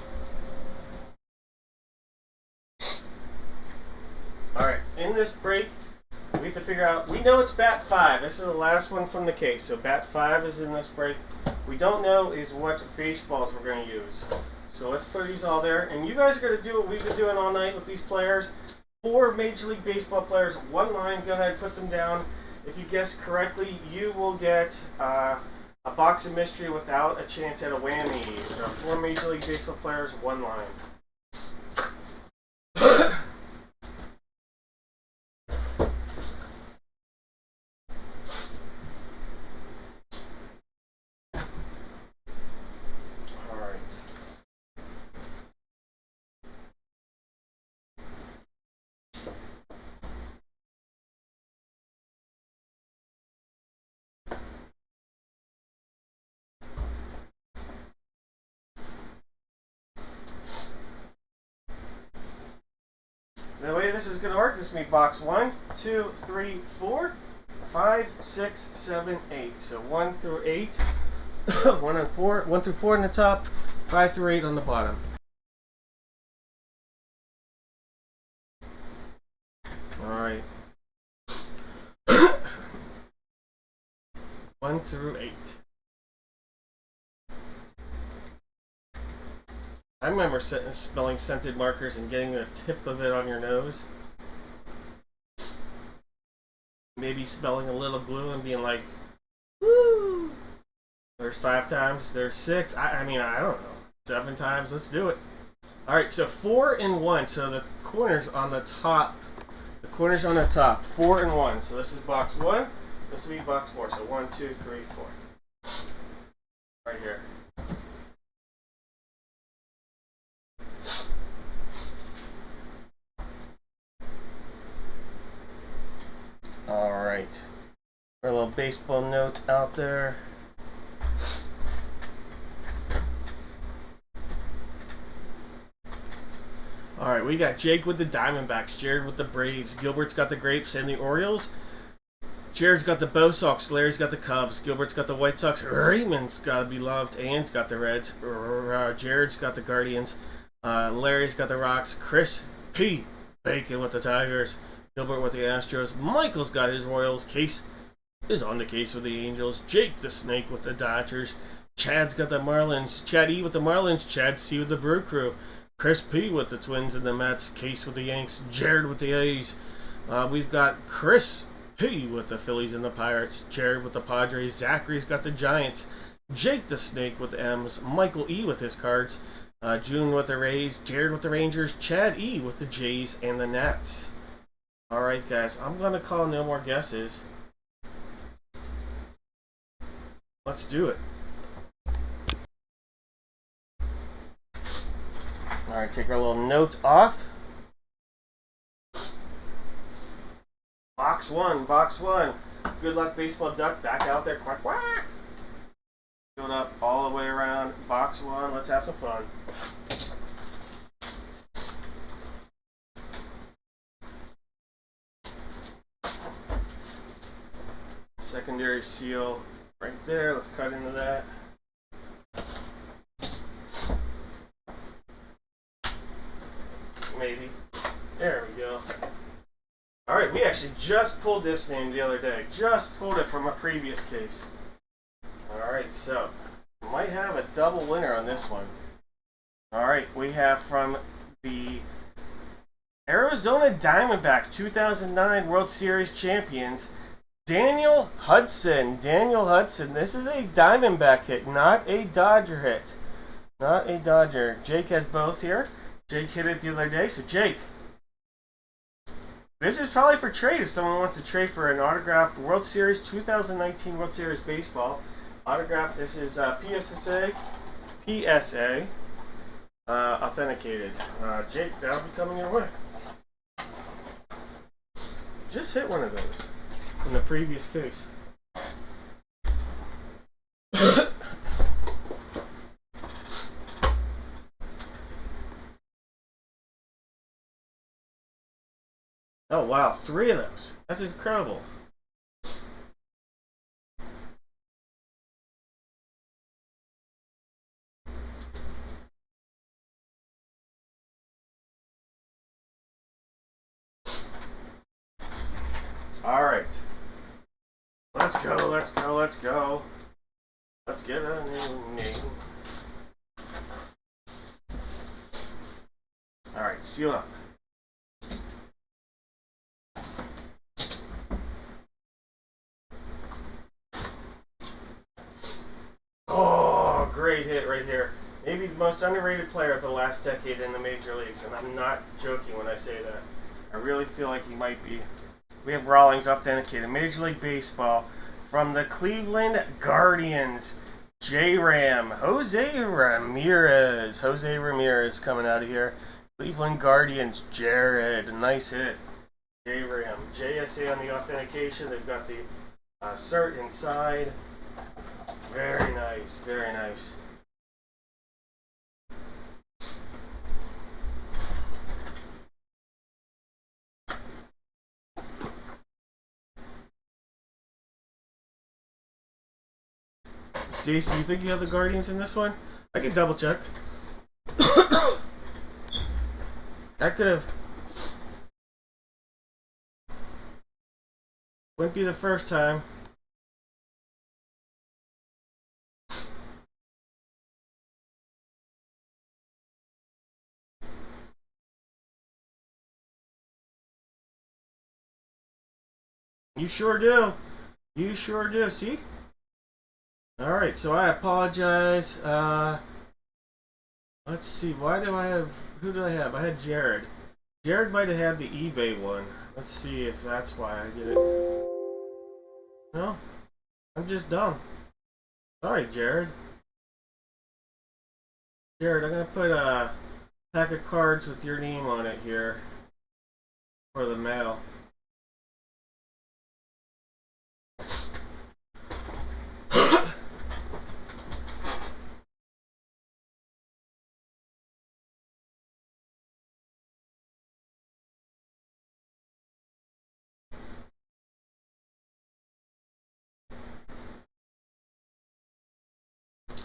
Alright, in this break, we have to figure out, we know it's bat 5. This is the last one from the case. So bat 5 is in this break. We don't know is what baseballs we're going to use. So let's put these all there. And you guys are going to do what we've been doing all night with these players. 4 Major League Baseball players, 1 line. Go ahead, put them down. If you guess correctly, you will get a box of mystery without a chance at a whammy. So 4 Major League Baseball players, 1 line. The way this is going to work, this is going to be box 1, 2, 3, 4, 5, 6, 7, 8. So 1 through 8, 1 through 4 on the top, 5 through 8 on the bottom. Alright. 1 through 8. I remember smelling scented markers and getting the tip of it on your nose. Maybe smelling a little glue and being like, woo! There's 5 times, there's 6. I mean, I don't know. 7 times, let's do it. Alright, so 4 and 1. So the corners on the top. The corners on the top. 4 and 1. So this is box 1. This will be box 4. So 1, 2, 3, 4. Right here. Alright. A little baseball note out there. Alright, we got Jake with the Diamondbacks, Jared with the Braves, Gilbert's got the Grapes and the Orioles. Jared's got the Bo Sox, Larry's got the Cubs, Gilbert's got the White Sox, Raymond's got to be loved, Ann's got the Reds, Jared's got the Guardians, Larry's got the Rocks, Chris P. Bacon with the Tigers, Gilbert with the Astros, Michael's got his Royals, Case is on the case with the Angels, Jake the Snake with the Dodgers, Chad's got the Marlins, Chad E with the Marlins, Chad C with the Brew Crew, Chris P with the Twins and the Mets, Case with the Yanks, Jared with the A's. We've got Chris P with the Phillies and the Pirates, Jared with the Padres, Zachary's got the Giants, Jake the Snake with the M's, Michael E with his Cards, June with the Rays, Jared with the Rangers, Chad E with the Jays and the Nets. Alright guys, I'm going to call no more guesses. Let's do it. Alright, take our little note off. Box 1, box 1. Good luck, baseball duck. Back out there. Quack, quack. Fill it up all the way around. Box 1. Let's have some fun. Secondary seal right there. Let's cut into that. maybe. There we go. Alright, we actually just pulled this name the other day. Just pulled it from a previous case. Alright, so we might have a double winner on this one. Alright, we have from the Arizona Diamondbacks 2009 World Series champions, Daniel Hudson. Daniel Hudson. This is a Diamondback hit, not a Dodger hit. Not a Dodger. Jake has both here. Jake hit it the other day. So, Jake, this is probably for trade if someone wants to trade for an autographed World Series 2019 World Series baseball. Autographed. This is PSA authenticated. Jake, that'll be coming your way. Just hit one of those in the previous case. Oh wow, 3 of those. That's incredible. Alright. Let's go, let's go, let's go. Let's get a new name. Alright, seal up. Oh, great hit right here. Maybe the most underrated player of the last decade in the major leagues, and I'm not joking when I say that. I really feel like he might be. We have Rawlings authenticated. Major League Baseball from the Cleveland Guardians. J-Ram. Jose Ramirez. Jose Ramirez coming out of here. Cleveland Guardians. Jared. Nice hit. J-Ram. JSA on the authentication. They've got the cert inside. Very nice. Very nice. Stacy, you think you have the Guardians in this one? I can double check. I could have. Wouldn't be the first time. You sure do. You sure do. See? Alright, so I apologize. Let's see, why do I have, who do I have? I had Jared. Jared might have had the eBay one. Let's see if that's why I did it. No, I'm just dumb. Sorry, Jared. Jared, I'm going to put a pack of cards with your name on it here for the mail.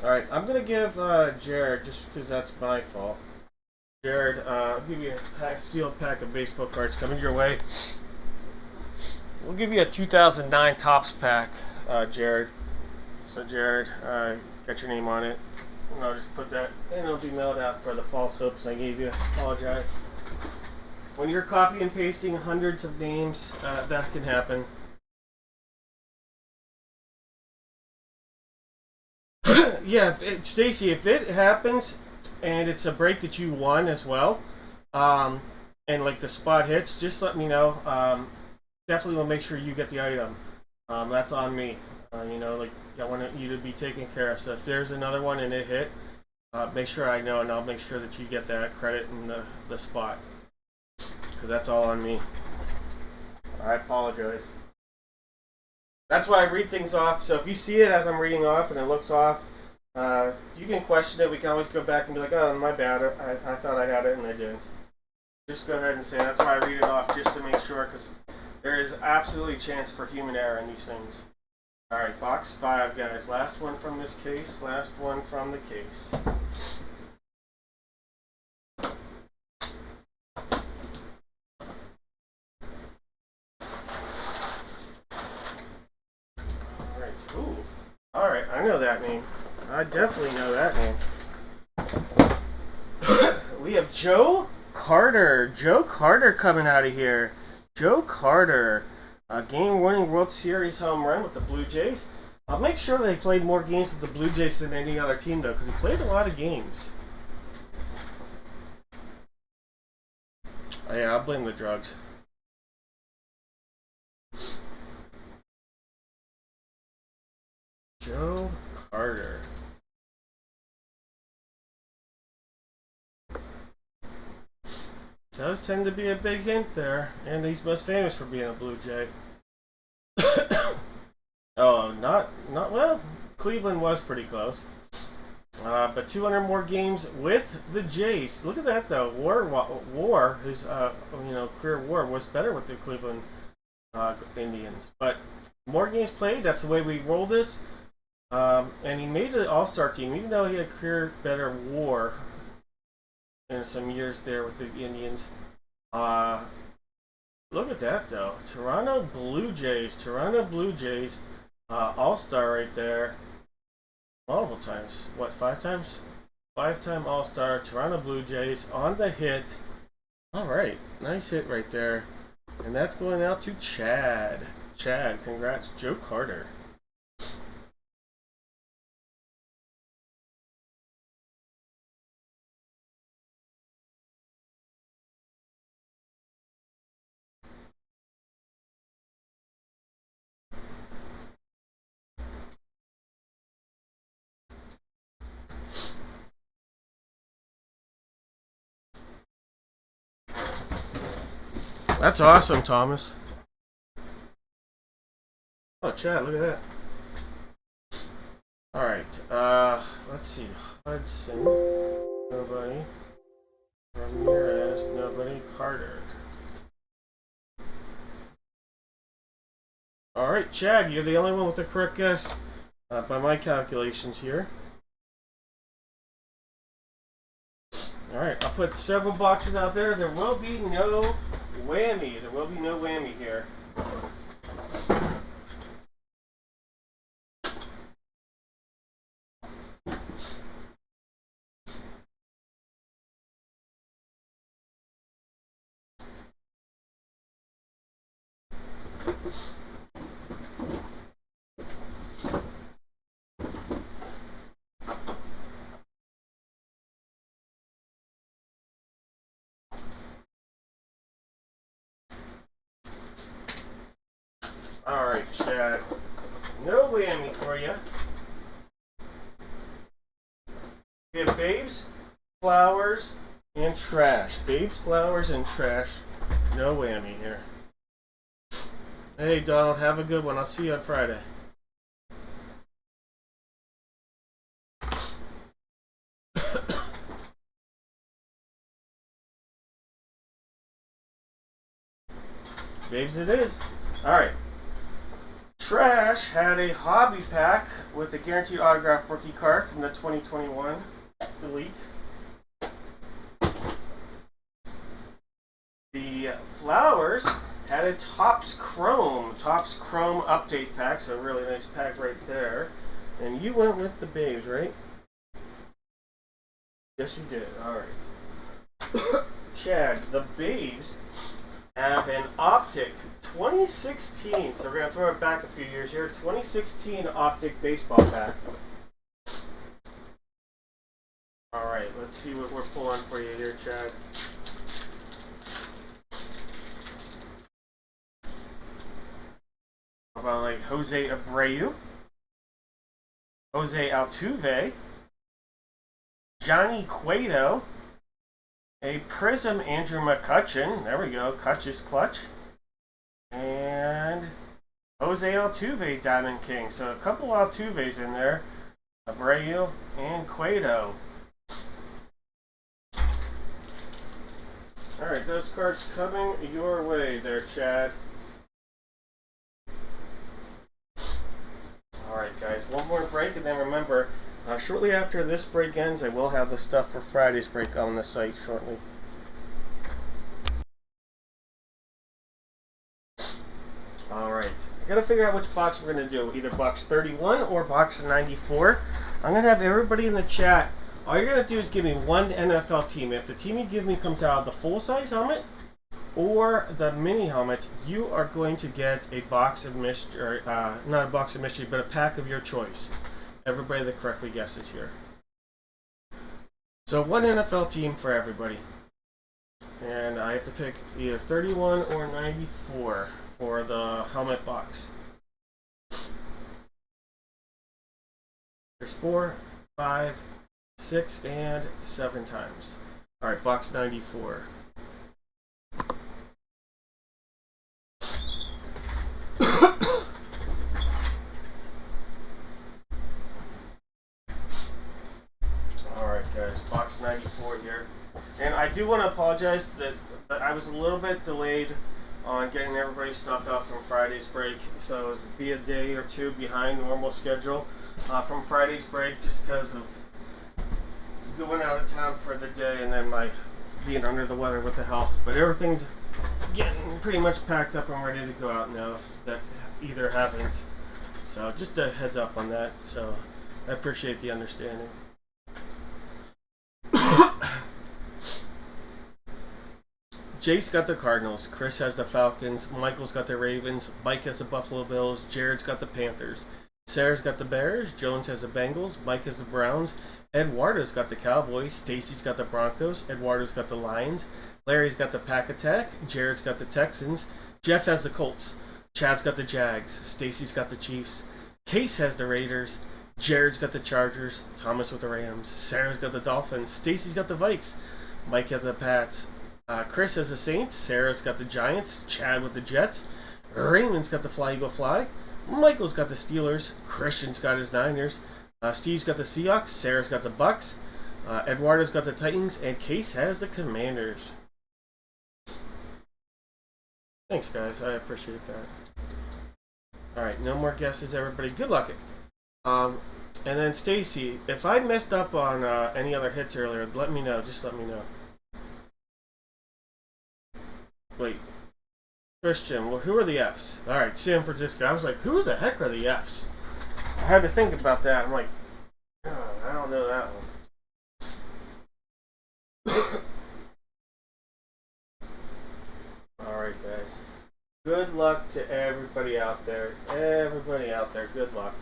Alright, I'm going to give Jared, just because that's my fault. Jared, I'll give you a sealed pack of baseball cards coming your way. We'll give you a 2009 Topps pack, Jared. So Jared, got your name on it. And I'll just put that, and it'll be mailed out for the false hopes I gave you. Apologize. When you're copy and pasting hundreds of names, that can happen. Yeah, Stacy, if it happens and it's a break that you won as well, and like the spot hits, just let me know. Definitely will make sure you get the item. That's on me. You know, like I want you to be taken care of. So if there's another one and it hit, make sure I know, and I'll make sure that you get that credit in the spot, because that's all on me. I apologize. That's why I read things off. So if you see it as I'm reading off and it looks off, you can question it. We can always go back and be like, oh, my bad. I thought I had it and I didn't. Just go ahead and say that's why I read it off, just to make sure, because there is absolutely a chance for human error in these things. Alright, box 5, guys. Last one from this case. Last one from the case. I know that name. I definitely know that name. We have Joe Carter. Joe Carter coming out of here. Joe Carter. A game-winning World Series home run with the Blue Jays. I'll make sure they played more games with the Blue Jays than any other team, though, because he played a lot of games. Oh, yeah, I'll blame the drugs. Joe Carter. Does tend to be a big hint there, and he's most famous for being a Blue Jay. Oh, not well. Cleveland was pretty close, but 200 more games with the Jays. Look at that though. War, his career WAR was better with the Cleveland Indians, but more games played. That's the way we roll this. And he made an All-Star team, even though he had career better WAR in some years there with the Indians. Look at that though. Toronto Blue Jays. All-Star right there. Multiple times. What, 5 times? 5-time All-Star. Toronto Blue Jays on the hit. Alright. Nice hit right there. And that's going out to Chad. Chad, congrats. Joe Carter. That's awesome, Thomas. Oh, Chad, look at that. Alright, let's see. Hudson, nobody. Ramirez, nobody. Carter. Alright, Chad, you're the only one with the correct guess by my calculations here. Alright, I'll put several boxes out there. There will be no whammy. There will be no whammy here. Alright, Chad. No whammy for you. We have babes, flowers, and trash. Babes, flowers, and trash. No whammy here. Hey, Donald, have a good one. I'll see you on Friday. Babes it is. Alright. Trash had a hobby pack with a guaranteed autograph rookie card from the 2021 Elite. The Flowers had a Topps Chrome update pack, so a really nice pack right there. And you went with the Babes, right? Yes, you did. Alright. Chad, the Babes have an Optic 2016, so we're going to throw it back a few years here, 2016 Optic baseball pack. Alright, let's see what we're pulling for you here, Chad. How about like Jose Abreu, Jose Altuve, Johnny Cueto, a Prism Andrew McCutchen. There we go. Cutch's clutch. And Jose Altuve Diamond King. So a couple Altuves in there. Abreu and Cueto. Alright, those cards coming your way there, Chad. Alright, guys. One more break, and then remember, shortly after this break ends, I will have the stuff for Friday's break on the site shortly. Alright, Gotta figure out which box we're gonna do. Either box 31 or box 94. I'm gonna have everybody in the chat. All you're gonna do is give me one NFL team. If the team you give me comes out of the full-size helmet or the mini helmet, you are going to get a box of mystery, not a box of mystery, but a pack of your choice. Everybody that correctly guesses here. So one NFL team for everybody. And I have to pick either 31 or 94 for the helmet box. There's 4, 5, 6, and 7 times. Alright, box 94. Alright guys, box 94 here. And I do want to apologize that I was a little bit delayed on getting everybody's stuff out from Friday's break. So it'll be a day or two behind normal schedule from Friday's break just because of going out of town for the day and then my being under the weather with the health. But everything's getting pretty much packed up and ready to go out now. That either hasn't. So just a heads up on that. So I appreciate the understanding. Jake's got the Cardinals, Chris has the Falcons, Michael's got the Ravens, Mike has the Buffalo Bills, Jared's got the Panthers, Sarah's got the Bears, Jones has the Bengals, Mike has the Browns, Eduardo's got the Cowboys, Stacy's got the Broncos, Eduardo's got the Lions, Larry's got the Pack Attack, Jared's got the Texans, Jeff has the Colts, Chad's got the Jags, Stacy's got the Chiefs, Case has the Raiders, Jared's got the Chargers, Thomas with the Rams, Sarah's got the Dolphins, Stacy's got the Vikes, Mike has the Pats, Chris has the Saints, Sarah's got the Giants, Chad with the Jets, Raymond's got the Fly Eagle Fly, Michael's got the Steelers, Christian's got his Niners, Steve's got the Seahawks, Sarah's got the Bucks, Eduardo's got the Titans, and Case has the Commanders. Thanks guys, I appreciate that. Alright, no more guesses everybody, good luck. And then Stacy, if I messed up on any other hits earlier, let me know, just let me know. Wait, Christian, well, who are the Fs? Alright, San Francisco. I was like, who the heck are the Fs? I had to think about that. I'm like, oh, I don't know that one. Alright, guys. Good luck to everybody out there. Everybody out there, good luck.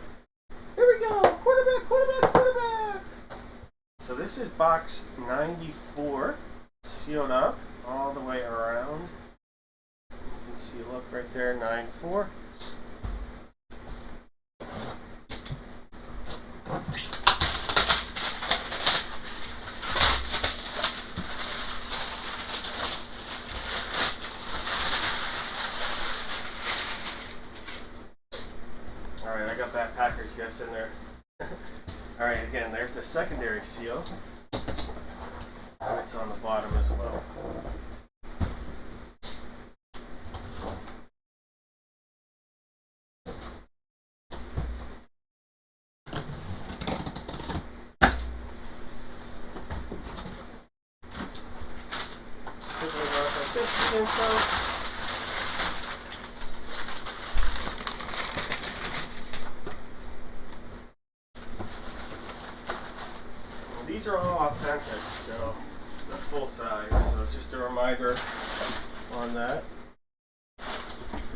Here we go! Quarterback, quarterback, quarterback! So this is box 94, sealed up all the way around. You can see, look right there, 9-4. Alright, I got that Packers guess in there. Alright, again, there's the secondary seal. And it's on the bottom as well. These are all authentic, so they're full size. So just a reminder on that.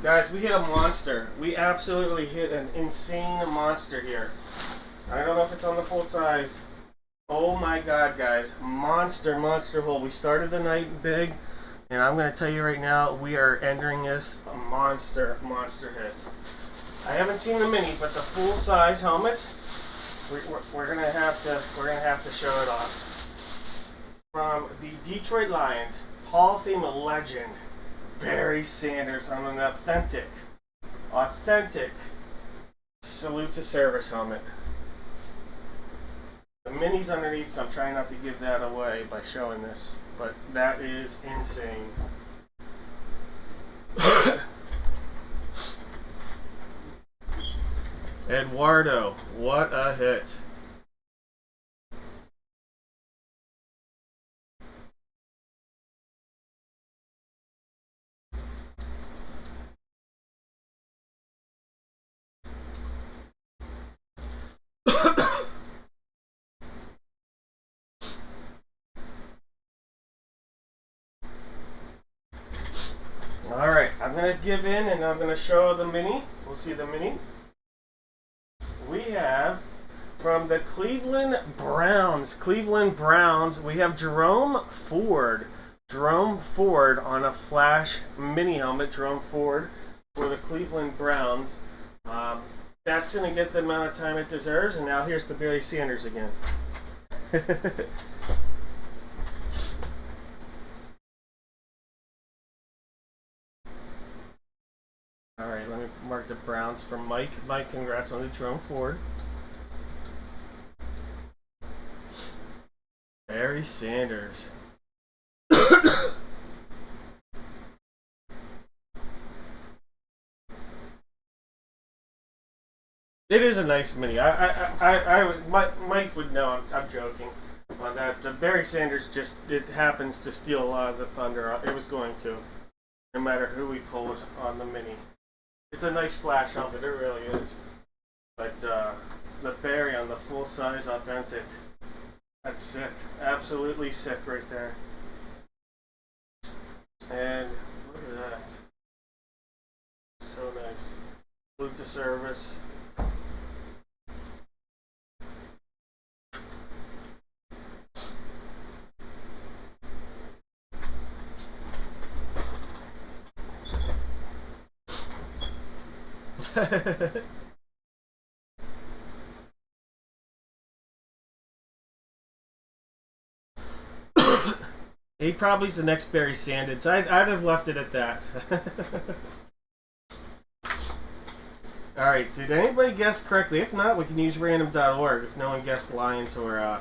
Guys, we hit a monster. We absolutely hit an insane monster here. I don't know if it's on the full size. Oh my god, guys. Monster, monster hole. We started the night big, and I'm going to tell you right now, we are entering this a monster, monster hit. I haven't seen the mini, but the full size helmet, we're gonna have to show it off. From the Detroit Lions, Hall of Fame legend, Barry Sanders on an authentic salute to service helmet. The mini's underneath, so I'm trying not to give that away by showing this, but that is insane. Eduardo, what a hit. Alright, I'm going to give in and I'm going to show the mini. We'll see the mini. We have from the Cleveland Browns, we have Jerome Ford. Jerome Ford on a Flash mini helmet. Jerome Ford for the Cleveland Browns. That's going to get the amount of time it deserves. And now here's the Barry Sanders again. Alright, let me mark the Browns for Mike. Mike, congrats on the Jerome Ford. Barry Sanders. It is a nice mini. Mike would know. I'm joking on that. The Barry Sanders it happens to steal a lot of the thunder. It was going to, no matter who we pulled on the mini. It's a nice flash helmet. It really is. But the Barry on the full size authentic. That's sick. Absolutely sick right there. And look at that. So nice. Salute to service. He probably is the next Barry Sanders. I'd have left it at that. Alright, did anybody guess correctly? If not, we can use random.org if no one guessed Lions or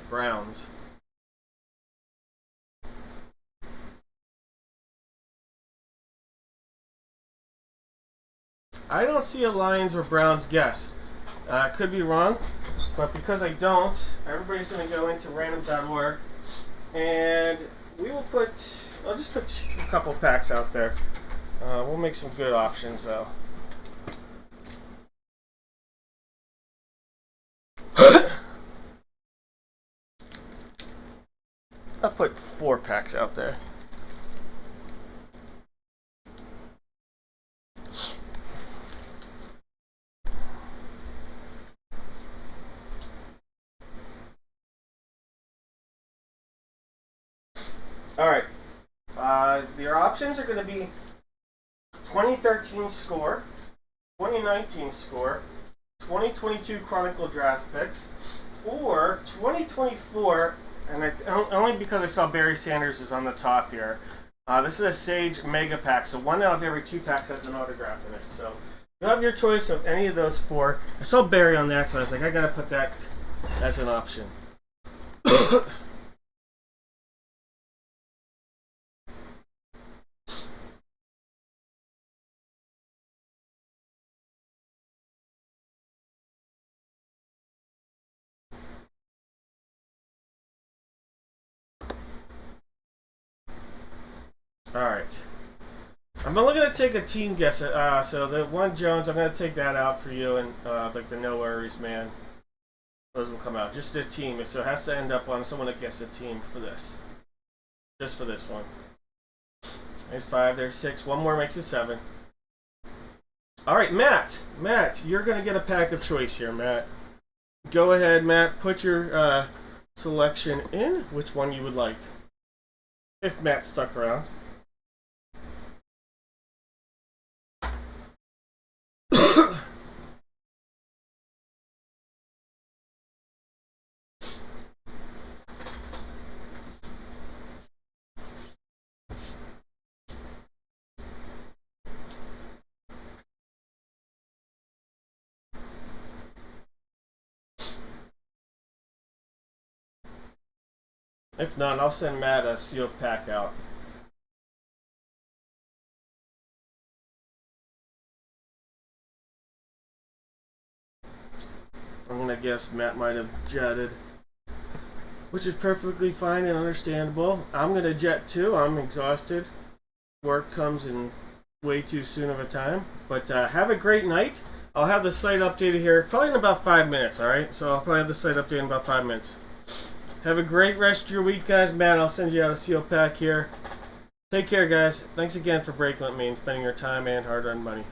Browns. I don't see a Lions or Browns guess. Could be wrong, but because I don't, everybody's going to go into random.org, and I'll just put a couple packs out there. We'll make some good options, though. I'll put 4 packs out there. Alright, your options are going to be 2013 score, 2019 score, 2022 Chronicle draft picks, or 2024, and only because I saw Barry Sanders is on the top here. This is a Sage Mega Pack, so 1 out of every 2 packs has an autograph in it. So you have your choice of any of those 4. I saw Barry on that, so I was like, I gotta put that as an option. Alright. I'm only going to take a team guess. So the one Jones, I'm going to take that out for you, and like the no worries, man. Those will come out. Just a team. So it has to end up on someone that guessed a team for this. Just for this one. There's 5, there's 6. One more makes it 7. Alright, Matt. Matt, you're going to get a pack of choice here, Matt. Go ahead, Matt. Put your selection in. Which one you would like. If Matt stuck around. If not, I'll send Matt a sealed pack out. I'm gonna guess Matt might have jetted, which is perfectly fine and understandable. I'm gonna jet too. I'm exhausted. Work comes in way too soon of a time. But have a great night. I'll have the site updated here probably in about 5 minutes, alright? So I'll probably have the site updated in about 5 minutes. Have a great rest of your week, guys. Matt, I'll send you out a seal pack here. Take care, guys. Thanks again for breaking with me and spending your time and hard-earned money.